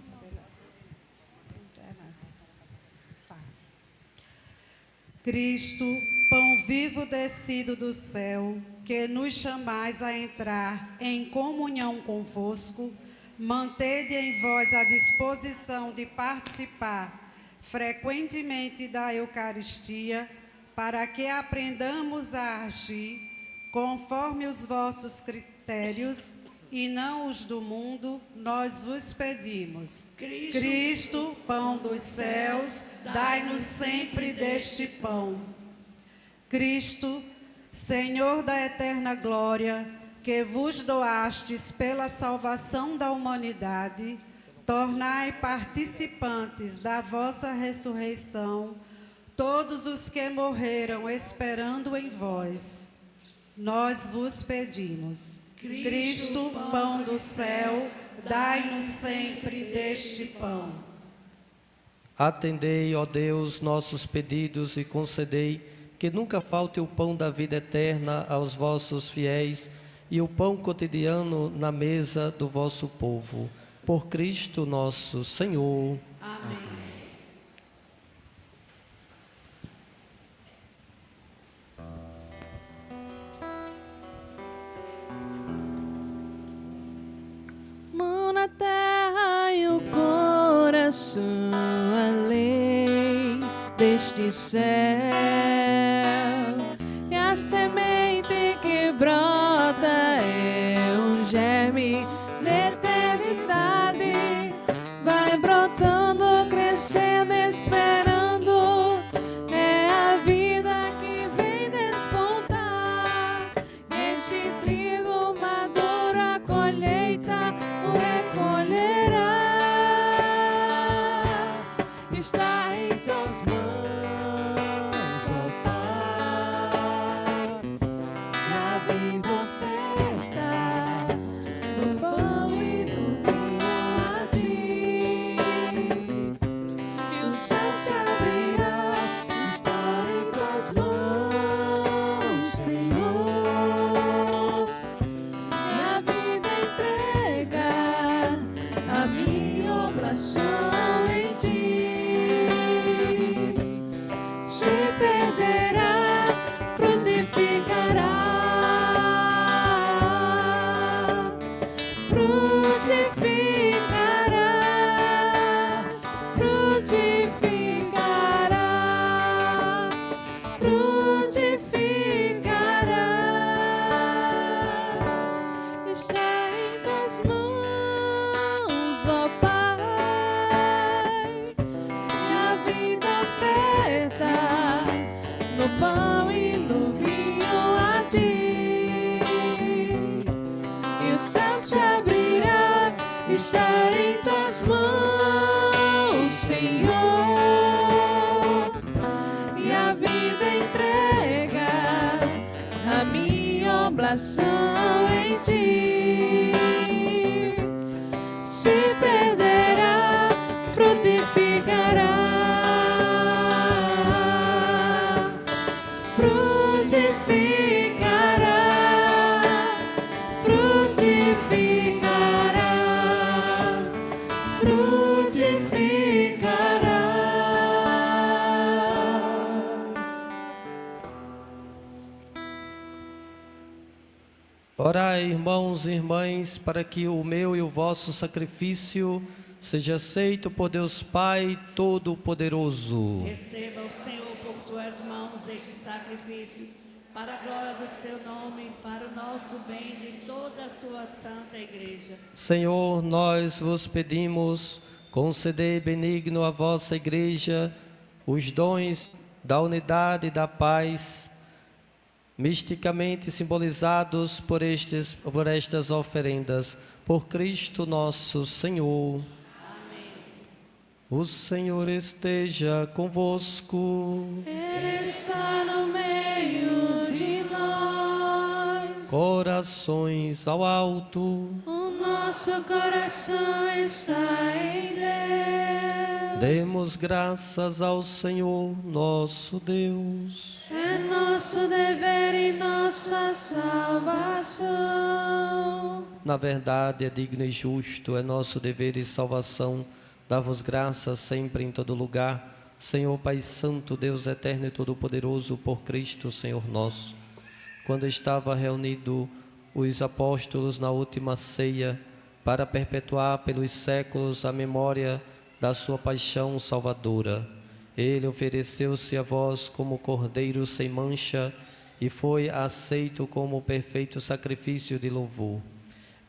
Cristo, pão vivo descido do céu, que nos chamais a entrar em comunhão convosco, mantede em vós a disposição de participar frequentemente da Eucaristia, para que aprendamos a agir conforme os vossos critérios e não os do mundo, nós vos pedimos. Cristo, pão dos céus, dai-nos sempre deste pão. Cristo, Senhor da eterna glória, que vos doastes pela salvação da humanidade, tornai participantes da vossa ressurreição todos os que morreram esperando em vós. Nós vos pedimos. Cristo, pão do céu, dai-nos sempre deste pão. Atendei, ó Deus, nossos pedidos e concedei que nunca falte o pão da vida eterna aos vossos fiéis e o pão cotidiano na mesa do vosso povo. Por Cristo nosso Senhor. Amém. Mão na terra e o coração além deste céu, e a semente que brota é um germe de eternidade, vai brotando, crescendo, esperando, é a vida que vem despontar. Este trigo maduro, a colheita o recolherá. Está em tuas mãos, ó Pai, na vida oferta, no pão e no vinho a ti. E o céu se abrirá, está em tuas mãos, Senhor. E a vida entrega a minha oblação em ti. Se perderá, frutificará, frutificará, frutificará, frutificará. Está em tuas mãos, ó Pai, e a vida oferta no pão e no vinho a ti. E o céu se abrirá, está em tuas mãos, Senhor. E a vida entrega a minha oblação em ti. Se perderá, frutificará, frutificará, frutificará, frutificará. Orai, irmãos e irmãs, para que o meu e o vosso sacrifício seja aceito por Deus Pai Todo-Poderoso. Receba o Senhor por tuas mãos este sacrifício, para a glória do seu nome, para o nosso bem de toda a sua santa igreja. Senhor, nós vos pedimos, concedei benigno à vossa igreja os dons da unidade e da paz, misticamente simbolizados por estas oferendas, por Cristo nosso Senhor. O Senhor esteja convosco. Ele está no meio de nós. Corações ao alto. O nosso coração está em Deus. Demos graças ao Senhor nosso Deus. É nosso dever e nossa salvação. Na verdade, é digno e justo, é nosso dever e salvação. Dá-vos graças sempre em todo lugar, Senhor Pai Santo, Deus eterno e todo-poderoso, por Cristo, Senhor nosso. Quando estava reunido os apóstolos na última ceia, para perpetuar pelos séculos a memória da sua paixão salvadora, ele ofereceu-se a vós como cordeiro sem mancha e foi aceito como perfeito sacrifício de louvor.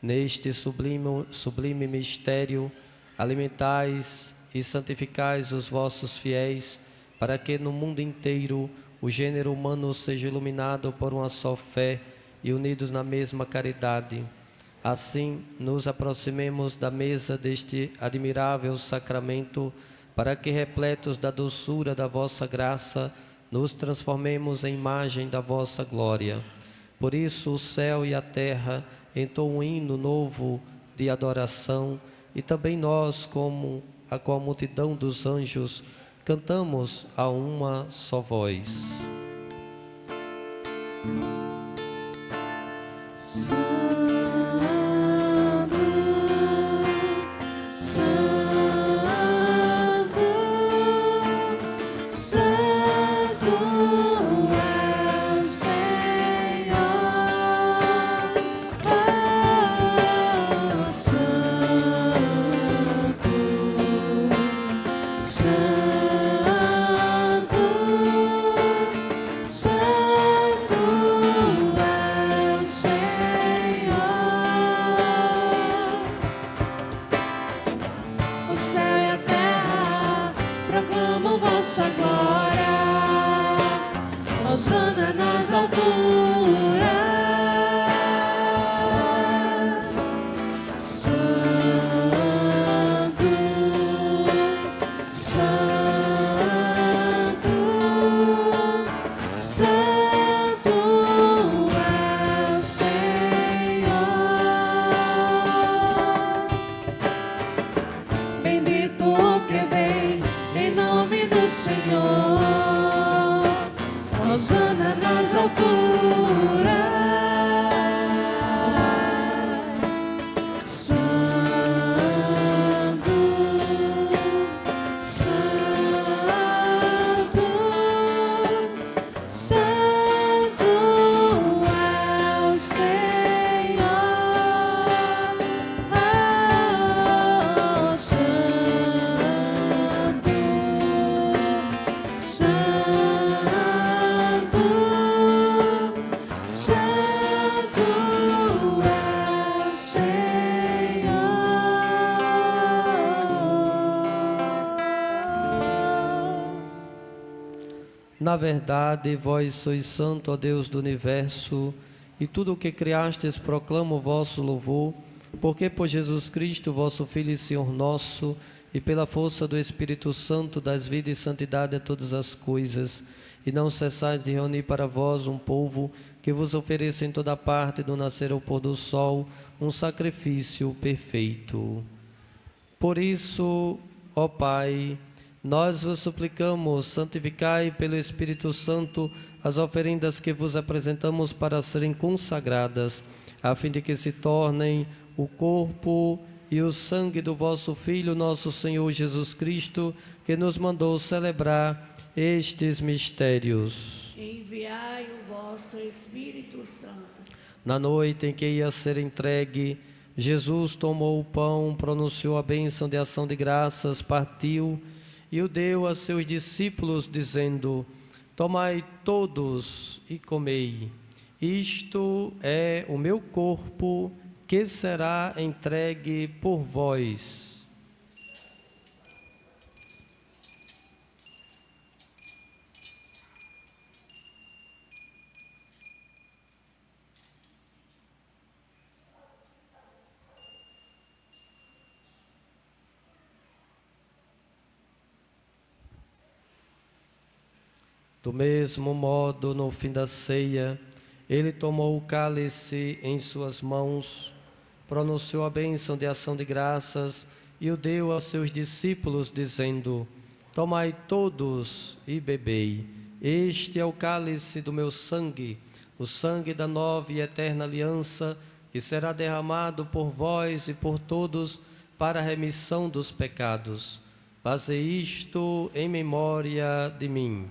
Neste sublime mistério, alimentais e santificais os vossos fiéis, para que no mundo inteiro o gênero humano seja iluminado por uma só fé e unidos na mesma caridade. Assim, nos aproximemos da mesa deste admirável sacramento, para que, repletos da doçura da vossa graça, nos transformemos em imagem da vossa glória. Por isso, o céu e a terra entoam um hino novo de adoração, e também nós, com a multidão dos anjos, cantamos a uma só voz. Santo, Santo, Santo é o Senhor. Oh, Santo, Santo, Santo é o Senhor. O céu e a terra proclamam vossa glória. Hosana nas alturas. Santo, Santo, Santo é o Senhor. Bendito o que vem em nome do Senhor. Hosana nas alturas. Santo, Santo, Santo é o Senhor. Oh, Santo, Santo, Santo é o Senhor. Na verdade, vós sois santo, ó Deus do universo, e tudo o que criastes proclama o vosso louvor, porque por Jesus Cristo, vosso Filho e Senhor nosso, e pela força do Espírito Santo, das vida e santidade a todas as coisas, e não cessais de reunir para vós um povo que vos ofereça em toda parte, do nascer ao pôr do sol, um sacrifício perfeito. Por isso, ó Pai, nós vos suplicamos, santificai pelo Espírito Santo as oferendas que vos apresentamos para serem consagradas, a fim de que se tornem o corpo e o sangue do vosso Filho, nosso Senhor Jesus Cristo, que nos mandou celebrar estes mistérios. Enviai o vosso Espírito Santo. Na noite em que ia ser entregue, Jesus tomou o pão, pronunciou a bênção de ação de graças, partiu e o deu a seus discípulos, dizendo: tomai todos e comei. Isto é o meu corpo, que será entregue por vós. Do mesmo modo, no fim da ceia, ele tomou o cálice em suas mãos, pronunciou a bênção de ação de graças e o deu a seus discípulos, dizendo: tomai todos e bebei. Este é o cálice do meu sangue, o sangue da nova e eterna aliança, que será derramado por vós e por todos para a remissão dos pecados. Fazei isto em memória de mim.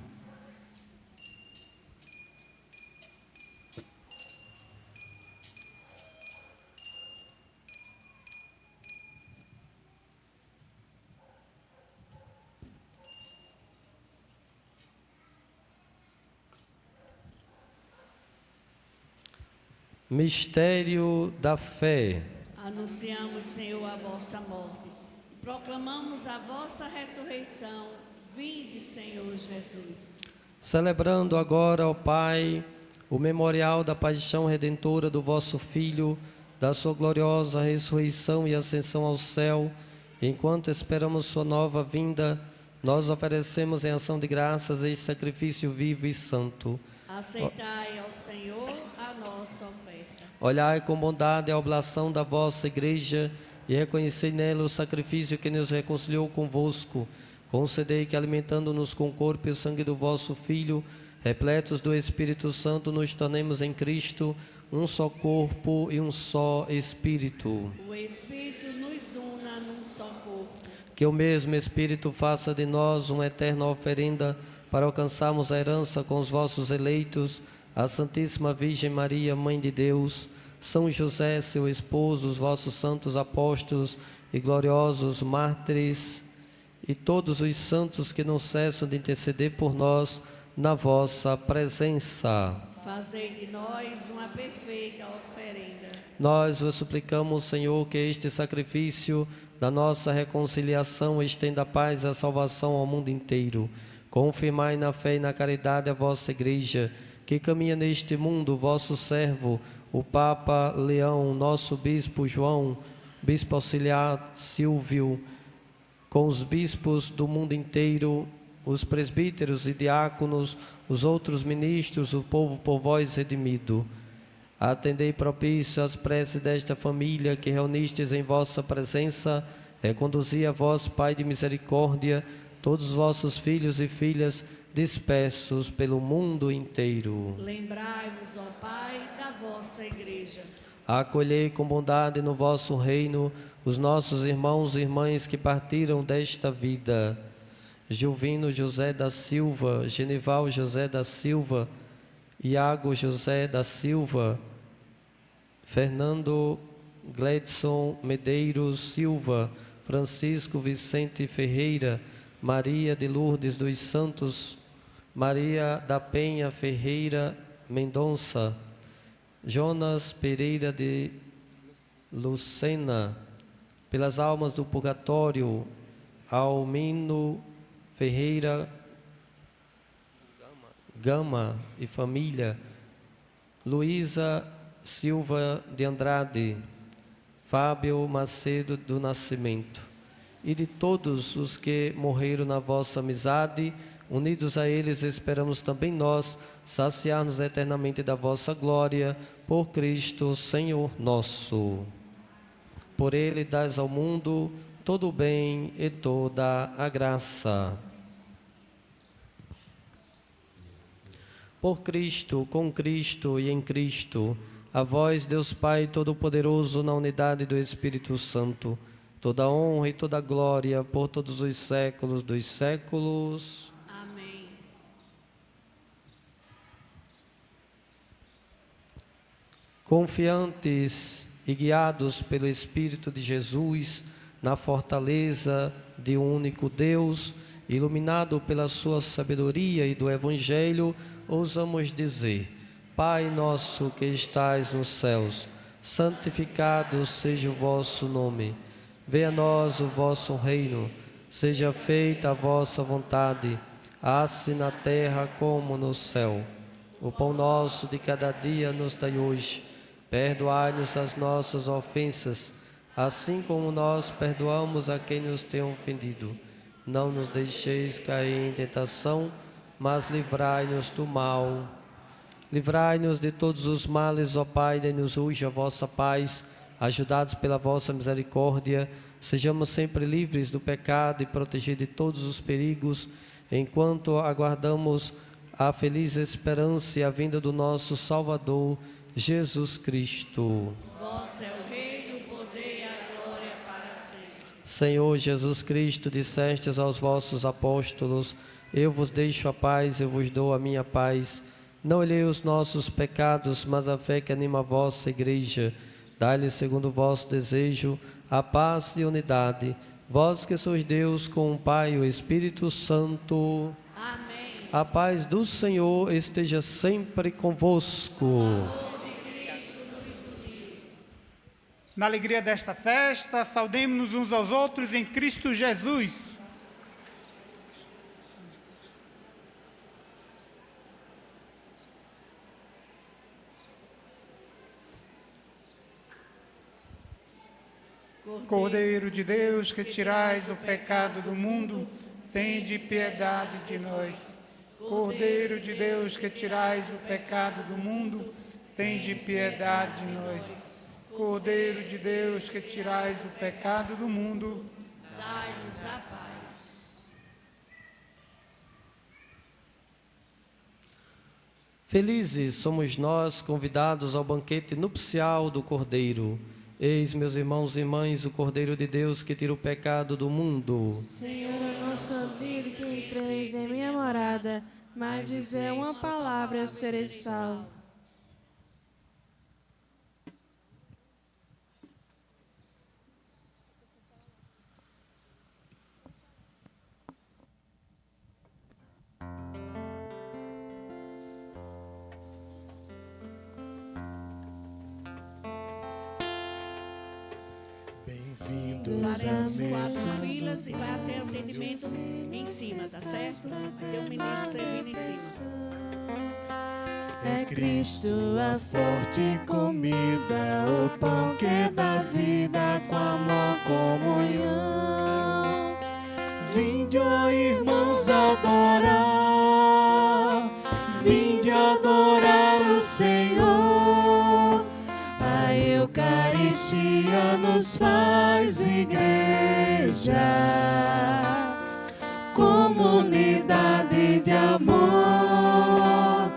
Mistério da fé. Anunciamos, Senhor, a vossa morte. Proclamamos a vossa ressurreição. Vinde, Senhor Jesus. Celebrando agora, ó Pai, o memorial da paixão redentora do vosso Filho, da sua gloriosa ressurreição e ascensão ao céu, enquanto esperamos sua nova vinda, nós oferecemos em ação de graças este sacrifício vivo e santo. Aceitai ao Senhor a nossa oferta. Olhai com bondade a oblação da vossa igreja e reconhecei nela o sacrifício que nos reconciliou convosco. Concedei que, alimentando-nos com o corpo e o sangue do vosso Filho, repletos do Espírito Santo, nos tornemos em Cristo um só corpo e um só Espírito. O Espírito nos una num só corpo. Que o mesmo Espírito faça de nós uma eterna oferenda para alcançarmos a herança com os vossos eleitos, a Santíssima Virgem Maria, Mãe de Deus, São José, seu esposo, os vossos santos apóstolos e gloriosos mártires, e todos os santos que não cessam de interceder por nós na vossa presença. Fazei de nós uma perfeita oferenda. Nós vos suplicamos, Senhor, que este sacrifício da nossa reconciliação estenda a paz e a salvação ao mundo inteiro. Confirmai na fé e na caridade a vossa igreja, que caminha neste mundo, vosso servo, o Papa Leão, nosso Bispo João, Bispo Auxiliar Silvio, com os bispos do mundo inteiro, os presbíteros e diáconos, os outros ministros, o povo por vós redimido. Atendei propício às preces desta família que reunistes em vossa presença, conduzi a vós, Pai de misericórdia, todos os vossos filhos e filhas dispersos pelo mundo inteiro. Lembrai-vos, ó Pai, da vossa igreja. Acolhei com bondade no vosso reino os nossos irmãos e irmãs que partiram desta vida. Gilvino José da Silva, Genival José da Silva, Iago José da Silva, Fernando Gledson Medeiros Silva, Francisco Vicente Ferreira, Maria de Lourdes dos Santos, Maria da Penha Ferreira Mendonça, Jonas Pereira de Lucena, pelas almas do purgatório, Almino Ferreira Gama e família, Luísa Silva de Andrade, Fábio Macedo do Nascimento, e de todos os que morreram na vossa amizade, unidos a eles esperamos também nós saciar-nos eternamente da vossa glória, por Cristo Senhor nosso. Por Ele dás ao mundo todo o bem e toda a graça. Por Cristo, com Cristo e em Cristo, a vós, Deus Pai Todo-Poderoso, na unidade do Espírito Santo, toda honra e toda glória por todos os séculos dos séculos. Amém. Confiantes e guiados pelo Espírito de Jesus, na fortaleza de um único Deus, iluminado pela sua sabedoria e do Evangelho, ousamos dizer: Pai nosso que estais nos céus, santificado seja o vosso nome. Venha a nós o vosso reino, seja feita a vossa vontade, assim na terra como no céu. O pão nosso de cada dia nos dai hoje. Perdoai-nos as nossas ofensas, assim como nós perdoamos a quem nos tem ofendido. Não nos deixeis cair em tentação, mas livrai-nos do mal. Livrai-nos de todos os males, ó Pai, dai-nos hoje a vossa paz. Ajudados pela vossa misericórdia, sejamos sempre livres do pecado e protegidos de todos os perigos, enquanto aguardamos a feliz esperança e a vinda do nosso Salvador, Jesus Cristo. Vosso é o reino, o poder e a glória para sempre. Senhor Jesus Cristo, dissestes aos vossos apóstolos: eu vos deixo a paz, eu vos dou a minha paz. Não olhei os nossos pecados, mas a fé que anima a vossa igreja. Dai-lhe, segundo o vosso desejo, a paz e unidade. Vós que sois Deus com o Pai e o Espírito Santo. Amém. A paz do Senhor esteja sempre convosco. Na alegria desta festa, saudemos-nos uns aos outros em Cristo Jesus. Cordeiro de Deus, que tirais o pecado do mundo, tende piedade de nós. Cordeiro de Deus, que tirais o pecado do mundo, tende piedade de nós. Cordeiro de Deus, que tirais o pecado do mundo, dai-nos a paz. Felizes somos nós, convidados ao banquete nupcial do Cordeiro. Eis, meus irmãos e irmãs, o Cordeiro de Deus que tira o pecado do mundo. Senhor, eu não sou digno que entreis em minha morada, mas dizer uma palavra eu serei salvo. Faremos 4 filas e vai até o atendimento em cima, tá certo? Vai ter um ministro servindo em cima. É Cristo a forte comida, o pão que dá vida com amor, comunhão. Vinde, ó irmãos, adorar, vinde adorar o Senhor. A Eucaristia nos faz igreja, comunidade de amor.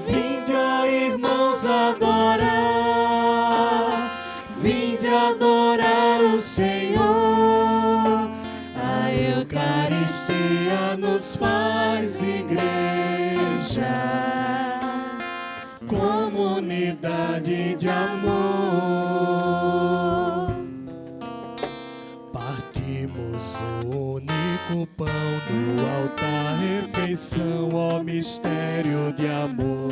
Vinde, ó irmãos, adorar, vinde adorar o Senhor. A Eucaristia nos faz igreja, comunidade de amor. Partimos o único pão do altar, refeição, ó mistério de amor.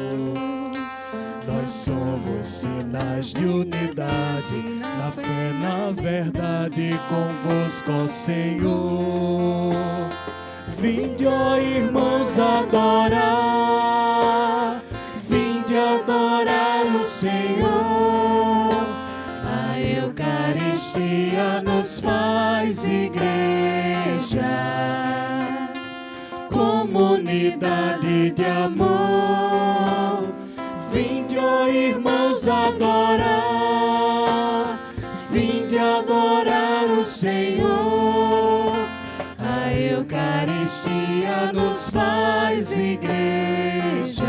Nós somos sinais de unidade, na fé, na verdade, convosco, ó Senhor. Vinde, ó irmãos, adorar, vinde adorar o Senhor. A Eucaristia nos faz igreja, comunidade de amor. Vinde, ó irmãos, adorar, vinde adorar o Senhor. A Eucaristia nos faz igreja,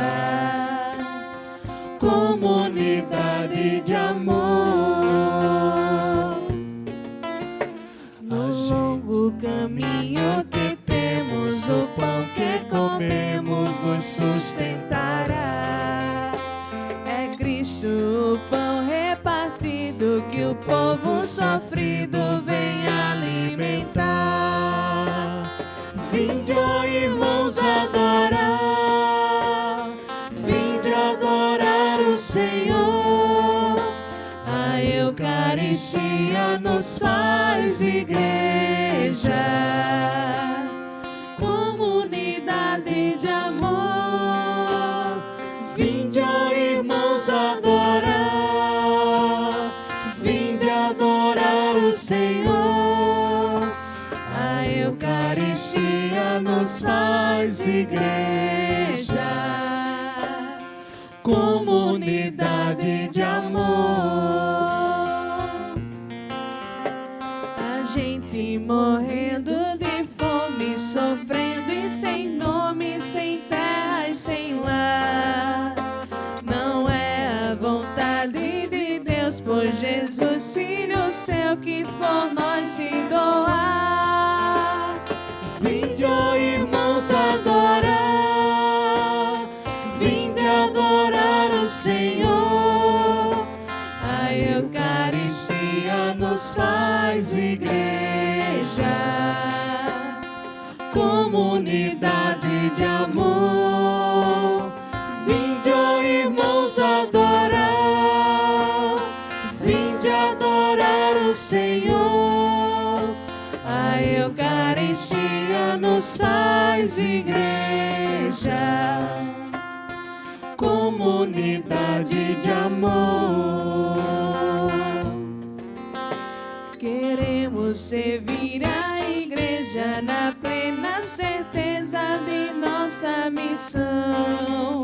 comunidade de amor. No longo caminho que temos, o pão que comemos nos sustentará. É Cristo o pão repartido que o povo sofrido vem alimentar. Vinde, ó irmãos, adorar, vinde adorar o Senhor. A Eucaristia nos faz igreja, comunidade de amor. Vinde, ó irmãos, adorar, vinde adorar o Senhor. A Eucaristia nos faz igreja, comunidade de amor. A gente morrendo de fome, sofrendo e sem nome, sem terra e sem lar. Não é a vontade de Deus, por Jesus, Filho seu quis por nós se doar. Vinde, ó irmãos, adorar, vinde adorar o Senhor. A Eucaristia nos faz igreja, comunidade de amor. Vinde, ó irmãos, adorar, vinde adorar o Senhor. a Eucaristia nos faz igreja, comunidade de amor. queremos servir a igreja na plena certeza de nossa missão,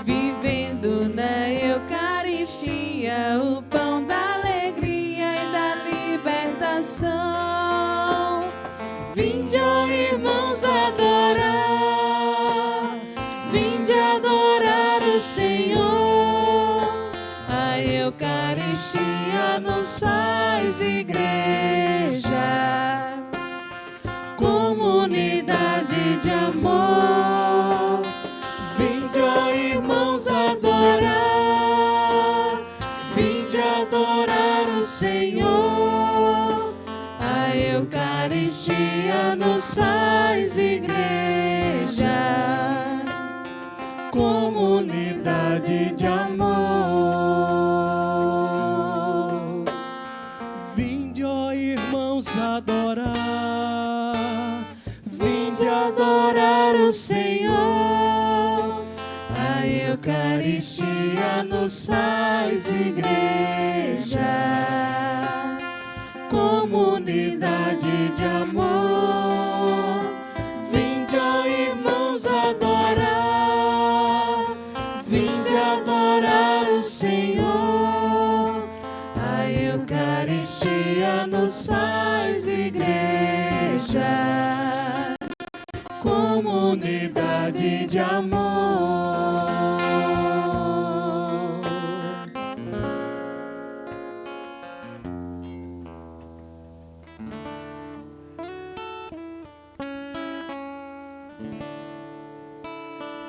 vivendo na Eucaristia o pão da alegria e da libertação. Vinde, ó irmãos, adorar, vinde adorar o Senhor. A Eucaristia nos faz igreja, comunidade de amor. Vinde, ó irmãos, adorar, vinde adorar o Senhor. a Eucaristia nos faz igreja, comunidade de amor. Vinde, ó irmãos, adorar, Vinde adorar o Senhor. a Eucaristia nos faz igreja, Comunidade de amor. Vinde, ó irmãos, adorar, vinde adorar o Senhor. a Eucaristia nos faz igreja, Comunidade de amor.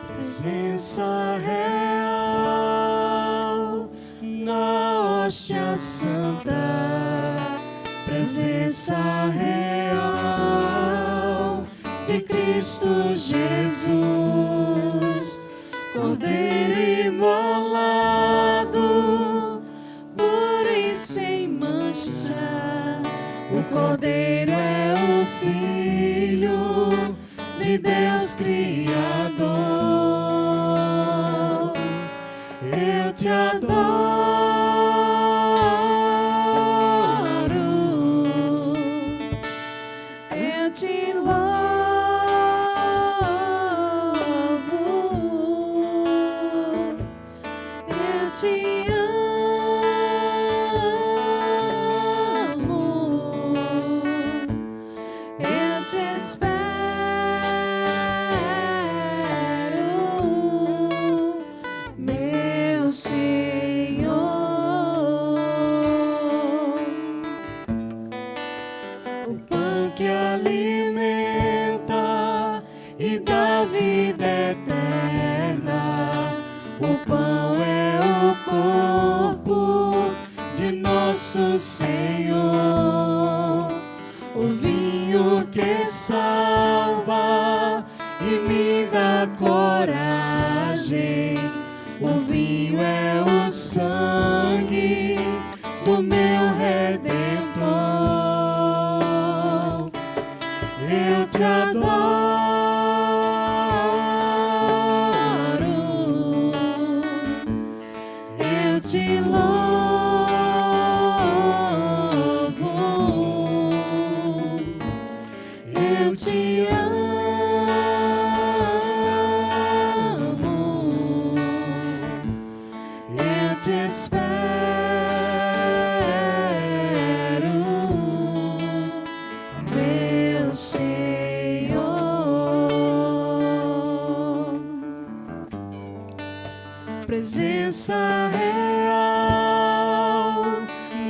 Presença real na hóstia santa, presença real de Cristo Jesus, Cordeiro imolado, puro e sem mancha. O Cordeiro é o Filho de Deus Criador. Eu te adoro, eu te louvo, eu te amo, eu te espero, meu Senhor. o pão que alimenta e dá vida eterna. O pão é o corpo de nosso Senhor. O vinho que salva e me dá coragem. O vinho é o sangue do meu Redentor. Eu te adoro, eu te louvo, eu te amo, eu te espero, meu Senhor. Presença real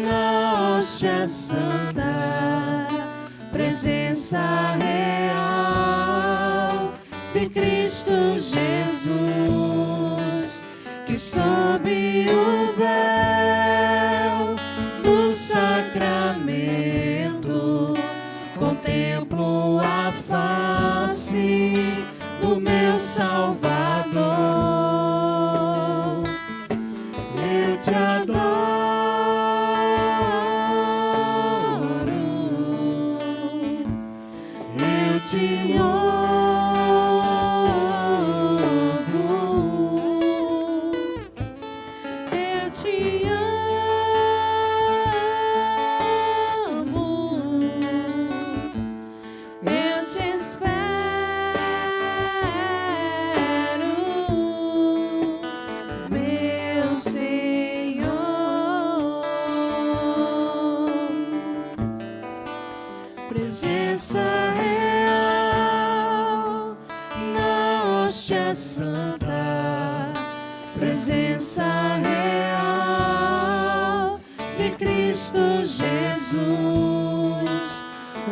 na hóstia santa, presença real de Cristo Jesus, que sob o véu do sacramento contemplo a face do meu Salvador. Eu te adoro, eu te louvo, eu te amo, eu te espero, meu Senhor. Presença real na hóstia santa, presença real de Cristo Jesus,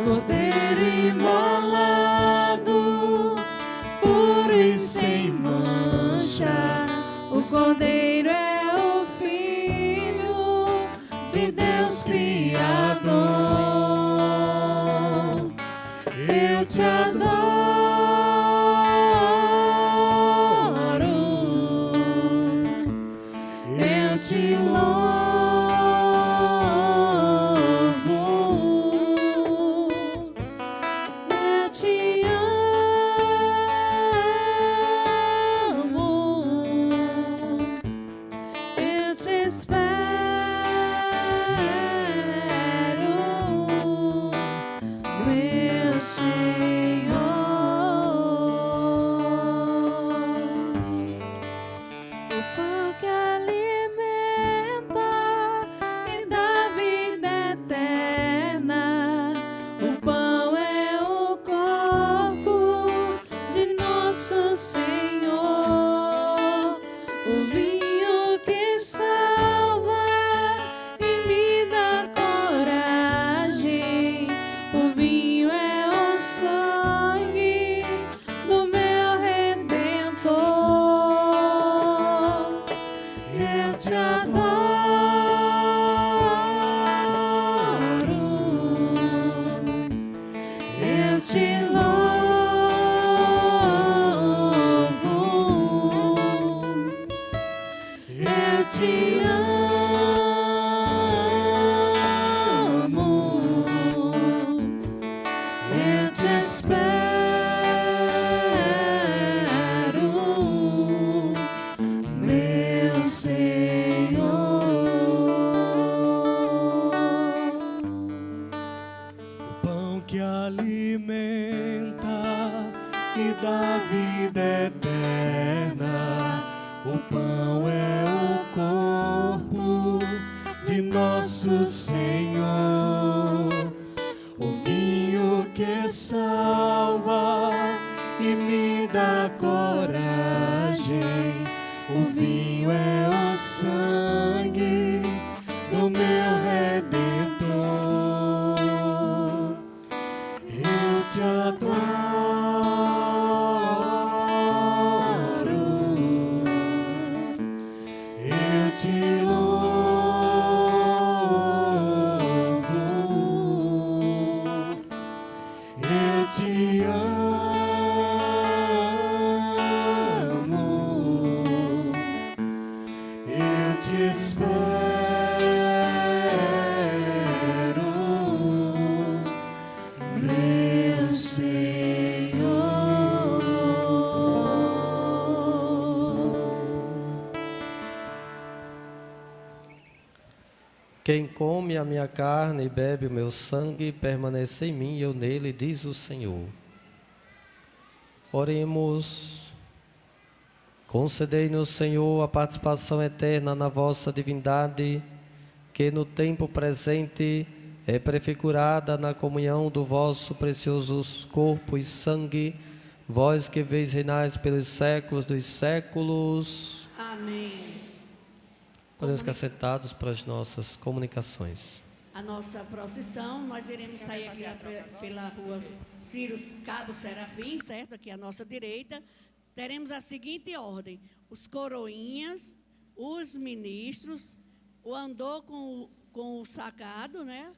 Cordeiro imolado, puro e sem mancha. O Cordeiro é o Filho de Deus Criador. Eu te adoro, eu te louvo, eu te amo, eu te espero, meu Senhor. O pão que alimenta e dá vida eterna, o pão é o corpo de nosso Senhor, o vinho que salva e me dá coragem, o vinho é o sangue do meu Redentor. Eu te adoro, eu te louvo, eu te amo, eu te espero, meu Senhor. O pão que alimenta e dá vida eterna, o pão é o corpo de nosso Senhor, o vinho que salva e me dá coragem, o vinho é o sangue do meu Redentor. Eu te adoro, eu te louvo, eu te amo, eu te espero, meu Senhor. Quem come a minha carne e bebe o meu sangue, permanece em mim e eu nele, diz o Senhor. Oremos. Concedei-nos, Senhor, a participação eterna na vossa divindade, que no tempo presente é prefigurada na comunhão do vosso precioso corpo e sangue, vós que veis reinais pelos séculos dos séculos. Amém. Podemos ficar sentados para as nossas comunicações. a nossa procissão. Nós iremos sair aqui pela rua Cabo Serafim, certo? Aqui à nossa direita. Teremos a seguinte ordem: os coroinhas, os ministros, o andor com o sacado, né?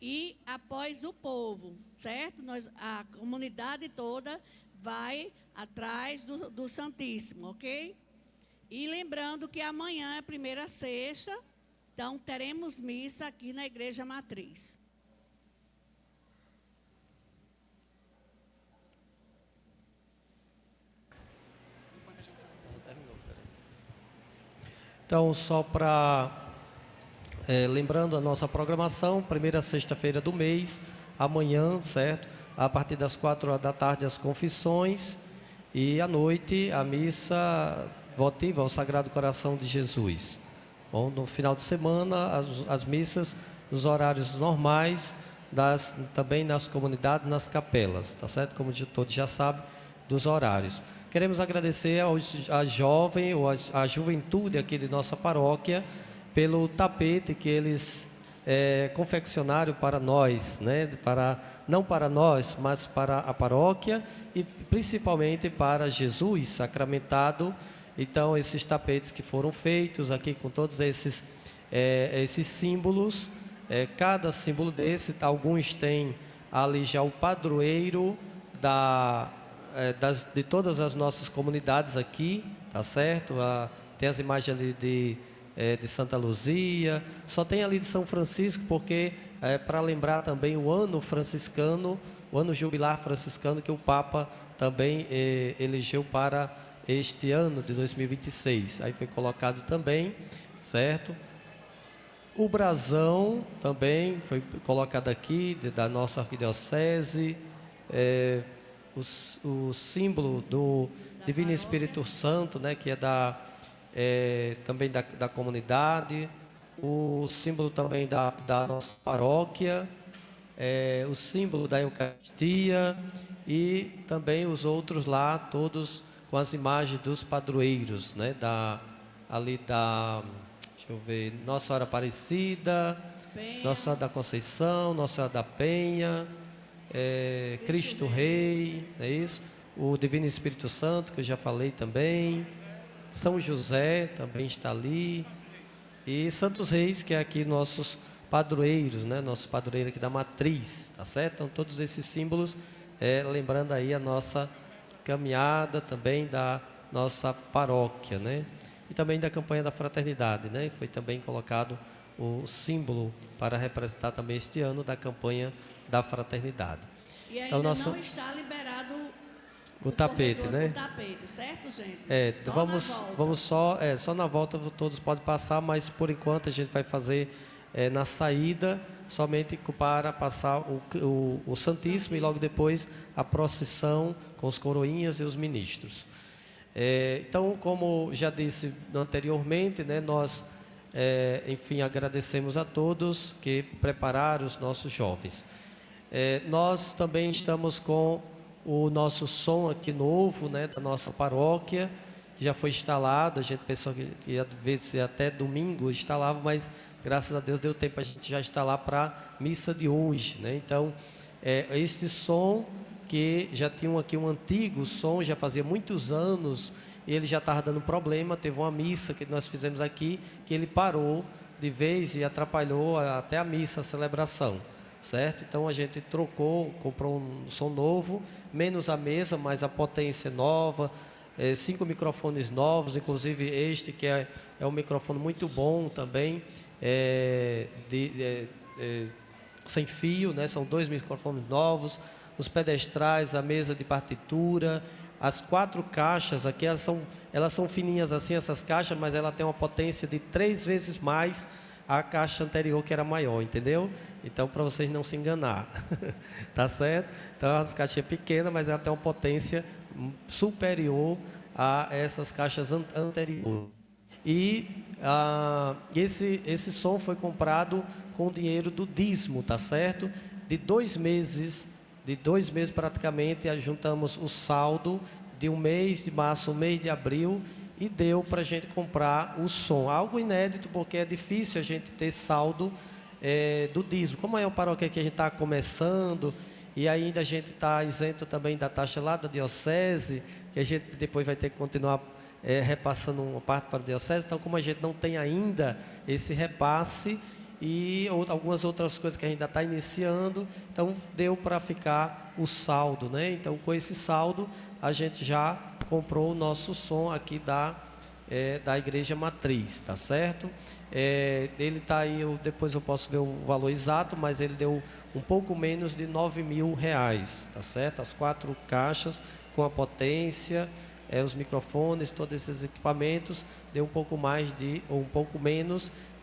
E após o povo, certo? A comunidade toda vai atrás do Santíssimo, ok? E lembrando que amanhã é a primeira sexta, então teremos missa aqui na Igreja Matriz. Então, só para... lembrando a nossa programação, primeira sexta-feira do mês, amanhã, certo? A partir das 4 horas da tarde, as confissões, e à noite, a missa votiva ao Sagrado Coração de Jesus. Bom, no final de semana, as missas nos horários normais, também nas comunidades, nas capelas, tá certo? Como todos já sabem, dos horários. Queremos agradecer a jovem, ou a juventude aqui de nossa paróquia, pelo tapete que eles confeccionaram para nós, né? Não para nós, mas para a paróquia e principalmente para Jesus sacramentado. Então, esses tapetes que foram feitos aqui com todos esses símbolos, cada símbolo desse, alguns têm ali já o padroeiro de todas as nossas comunidades aqui, tá certo? Tem as imagens ali de Santa Luzia, só tem ali de São Francisco, porque para lembrar também o ano franciscano, o ano jubilar franciscano, que o Papa também elegeu para este ano de 2026. Aí foi colocado também, certo? O brasão também foi colocado aqui, da nossa arquidiocese, o símbolo do Divino Espírito Santo, né, que é também da comunidade, o símbolo também da nossa paróquia, o símbolo da Eucaristia e também os outros lá, todos com as imagens dos padroeiros, né, deixa eu ver, Nossa Senhora Aparecida, Penha. Nossa Senhora da Conceição, Nossa Senhora da Penha, Cristo Rei, é isso? O Divino Espírito Santo, que eu já falei também, São José também está ali, e Santos Reis, que é aqui nossos padroeiros, né? Nossos padroeiros aqui da Matriz, tá certo? Então, todos esses símbolos, lembrando aí a nossa caminhada também da nossa paróquia, né? E também da campanha da fraternidade, né? Foi também colocado o símbolo para representar também este ano da campanha da fraternidade. E ainda então, não está liberado o tapete, né? O tapete, certo, gente? Vamos só na volta todos podem passar, mas por enquanto a gente vai fazer na saída, somente para passar o Santíssimo e logo depois a procissão com os coroinhas e os ministros. Então, como já disse anteriormente, né, nós, enfim, agradecemos a todos que prepararam os nossos jovens. Nós também estamos com o nosso som aqui novo, né, da nossa paróquia, que já foi instalado. A gente pensou que ia ver se até domingo instalava, mas graças a Deus deu tempo a gente já instalar para a missa de hoje, né? Então, este som que já tinha aqui um antigo som, já fazia muitos anos, e ele já estava dando problema. Teve uma missa que nós fizemos aqui, que ele parou de vez e atrapalhou até a missa, a celebração, certo? Então a gente comprou um som novo, menos a mesa, mas a potência nova, 5 microfones novos, inclusive este que é um microfone muito bom também, sem fio, né? São 2 microfones novos, os pedestrais, a mesa de partitura, as 4 caixas aqui, elas são fininhas assim, essas caixas, mas ela tem uma potência de 3 vezes mais a caixa anterior, que era maior, entendeu? Então, para vocês não se enganar, tá certo? Então, as caixinhas pequenas, mas ela tem uma potência superior a essas caixas anteriores. E esse som foi comprado com o dinheiro do dízimo, tá certo? De 2 meses praticamente, juntamos o saldo de um mês de março, um mês de abril, e deu para a gente comprar o som. Algo inédito, porque é difícil a gente ter saldo do dízimo. Como é uma paróquia que a gente está começando e ainda a gente está isento também da taxa lá da diocese, que a gente depois vai ter que continuar repassando uma parte para a diocese. Então, como a gente não tem ainda esse repasse e algumas outras coisas que a gente ainda está iniciando, então deu para ficar o saldo, né? Então, com esse saldo, a gente já comprou o nosso som aqui da Igreja Matriz, tá certo? Ele está aí, depois eu posso ver o valor exato, mas ele deu um pouco menos de R$9.000, tá certo? As 4 caixas com a potência, os microfones, todos esses equipamentos, deu um pouco menos de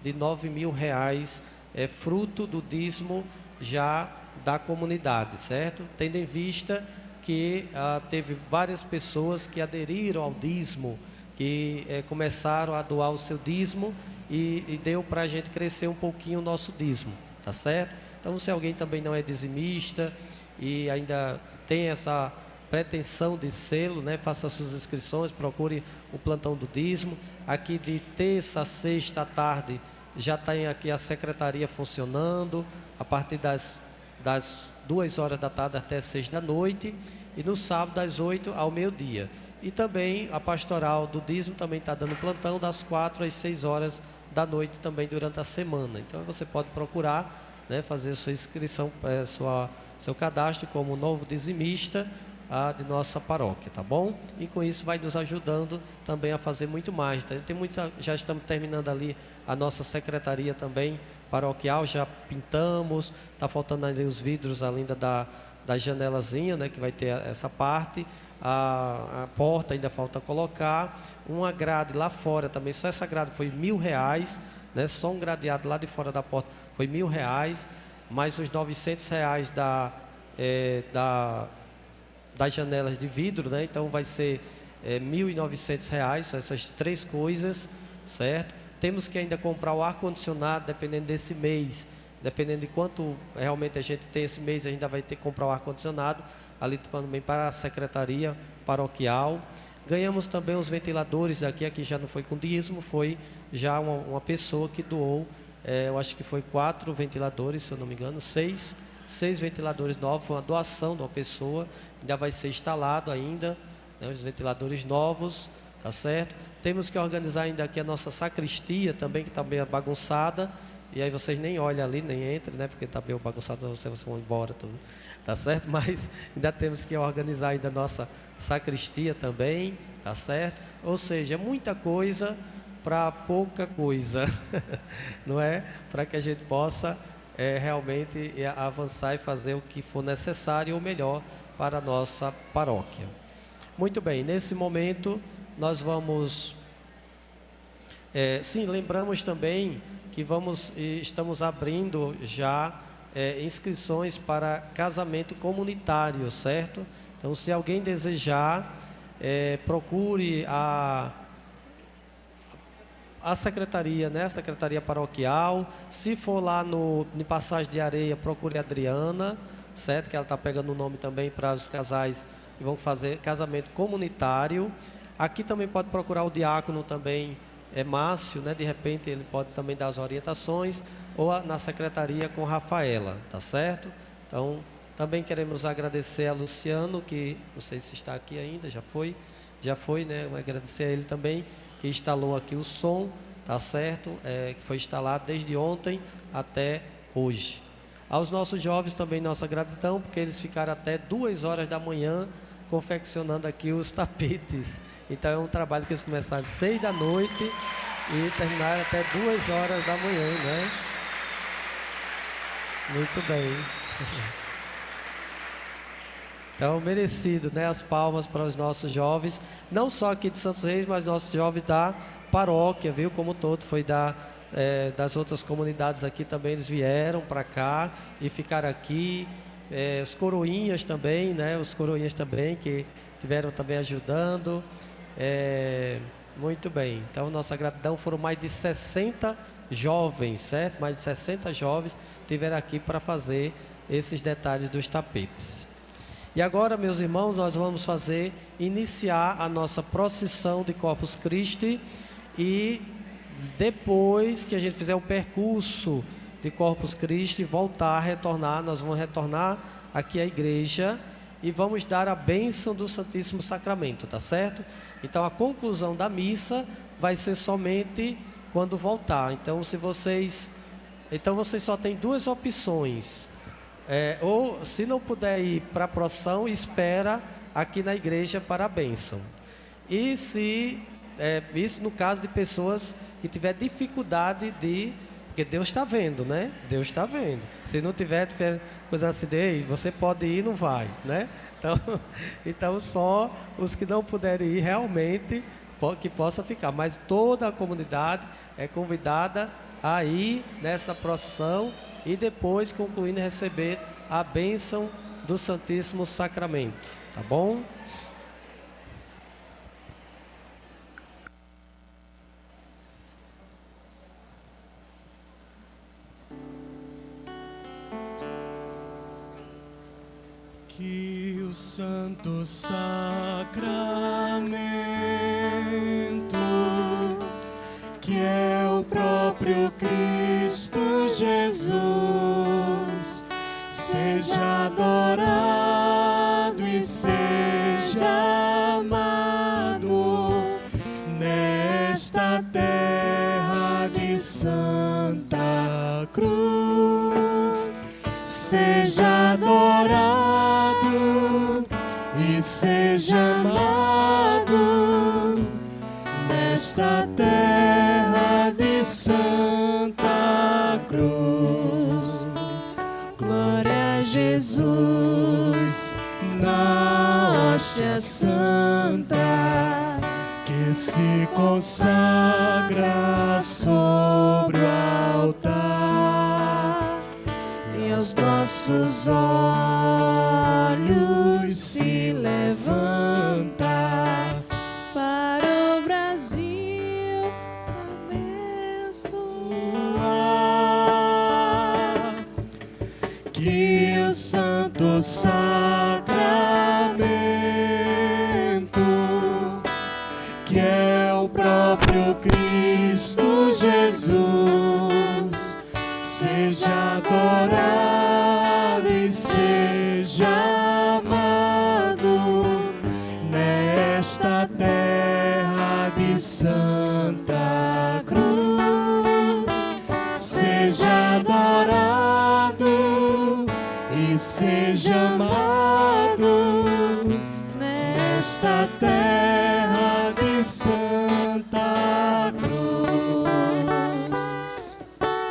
R$9.000, fruto do dízimo já da comunidade, certo? Tendo em vista que teve várias pessoas que aderiram ao dízimo, que começaram a doar o seu dízimo e deu para a gente crescer um pouquinho o nosso dízimo, tá certo? Então, se alguém também não é dizimista e ainda tem essa pretensão de sê-lo, né, faça suas inscrições, procure o plantão do dízimo. Aqui de terça a sexta à tarde já tem aqui a secretaria funcionando, a partir das 2 horas da tarde até 6 da noite, e no sábado das 8 ao meio-dia. E também a pastoral do dízimo também está dando plantão das 4 às 6 horas da noite também durante a semana. Então você pode procurar, né, fazer sua inscrição, seu cadastro como novo dizimista de nossa paróquia, tá bom? E com isso vai nos ajudando também a fazer muito mais. Tá? Já estamos terminando ali a nossa secretaria também paroquial, já pintamos, está faltando ali os vidros ainda da janelazinha, né, que vai ter essa parte. A porta ainda falta colocar, uma grade lá fora também, só essa grade foi R$1.000, né? Só um gradeado lá de fora da porta foi R$1.000, mais os R$900 das janelas de vidro, né? Então vai ser R$1.900, são essas 3 coisas, certo? Temos que ainda comprar o ar-condicionado, dependendo desse mês, dependendo de quanto realmente a gente tem esse mês, a gente ainda vai ter que comprar o ar-condicionado ali também para a secretaria paroquial. Ganhamos também os ventiladores aqui já não foi com dízimo, foi já uma pessoa que doou, eu acho que foi 4 ventiladores, se eu não me engano, 6 ventiladores novos, foi uma doação de uma pessoa, ainda vai ser instalado ainda, né, os ventiladores novos, tá certo? Temos que organizar ainda aqui a nossa sacristia também, que está meio bagunçada, e aí vocês nem olham ali, nem entram, né, porque está meio bagunçado, vocês vão embora tudo. Tá certo? Mas ainda temos que organizar ainda a nossa sacristia também, tá certo? Ou seja, muita coisa para pouca coisa, não é? Para que a gente possa realmente avançar e fazer o que for necessário ou melhor para a nossa paróquia. Muito bem, nesse momento nós vamos... sim, lembramos também que estamos abrindo já inscrições para casamento comunitário, certo? Então, se alguém desejar, procure a secretaria, né? A secretaria paroquial. Se for lá no Passagem de Areia, procure a Adriana, certo? Que ela está pegando o nome também para os casais que vão fazer casamento comunitário. Aqui também pode procurar o diácono também, Márcio, né? De repente ele pode também dar as orientações, ou na secretaria com Rafaela, tá certo? Então, também queremos agradecer a Luciano, que não sei se está aqui ainda, já foi, né? Agradecer a ele também, que instalou aqui o som, tá certo? Que foi instalado desde ontem até hoje. Aos nossos jovens também nossa gratidão, porque eles ficaram até 2 horas da manhã confeccionando aqui os tapetes. Então é um trabalho que eles começaram às 6 da noite e terminaram até 2 horas da manhã, né? Muito bem. Então, merecido, né? As palmas para os nossos jovens, não só aqui de Santos Reis, mas nossos jovens da paróquia, viu? Como todo, foi das outras comunidades aqui também, eles vieram para cá e ficaram aqui. Os coroinhas também, né? Os coroinhas também, que estiveram também ajudando. Muito bem. Então, nossa gratidão, foram mais de 60 jovens, certo? Mais de 60 jovens estiveram aqui para fazer esses detalhes dos tapetes. E agora, meus irmãos, nós vamos iniciar a nossa procissão de Corpus Christi, e depois que a gente fizer o percurso de Corpus Christi voltar, retornar, nós vamos retornar aqui à igreja e vamos dar a bênção do Santíssimo Sacramento, tá certo? Então a conclusão da missa vai ser somente quando voltar. Então vocês só têm duas opções. Ou se não puder ir para a procissão, espera aqui na igreja para a bênção. E isso no caso de pessoas que tiver dificuldade de... Porque Deus está vendo, né? Deus está vendo. Se não tiver coisa assim, você pode ir, não vai, né? Então só os que não puderem ir realmente que possa ficar. Mas toda a comunidade é convidada a ir nessa procissão e depois, concluindo, receber a bênção do Santíssimo Sacramento. Tá bom? Que o Santo Sacramento, que é o próprio Cristo Jesus, seja adorado e seja amado nesta terra de Santa Cruz. Seja adorado e seja amado nesta terra de Santa Cruz. Glória a Jesus na hóstia santa, que se consagra sobre o altar. E aos nossos olhos se levanta para o Brasil abençoar. Que o Santo Sacramento, que é o próprio Cristo Jesus, seja adorado e seja amado nesta terra de Santa Cruz. Seja adorado e seja amado nesta terra de Santa Cruz.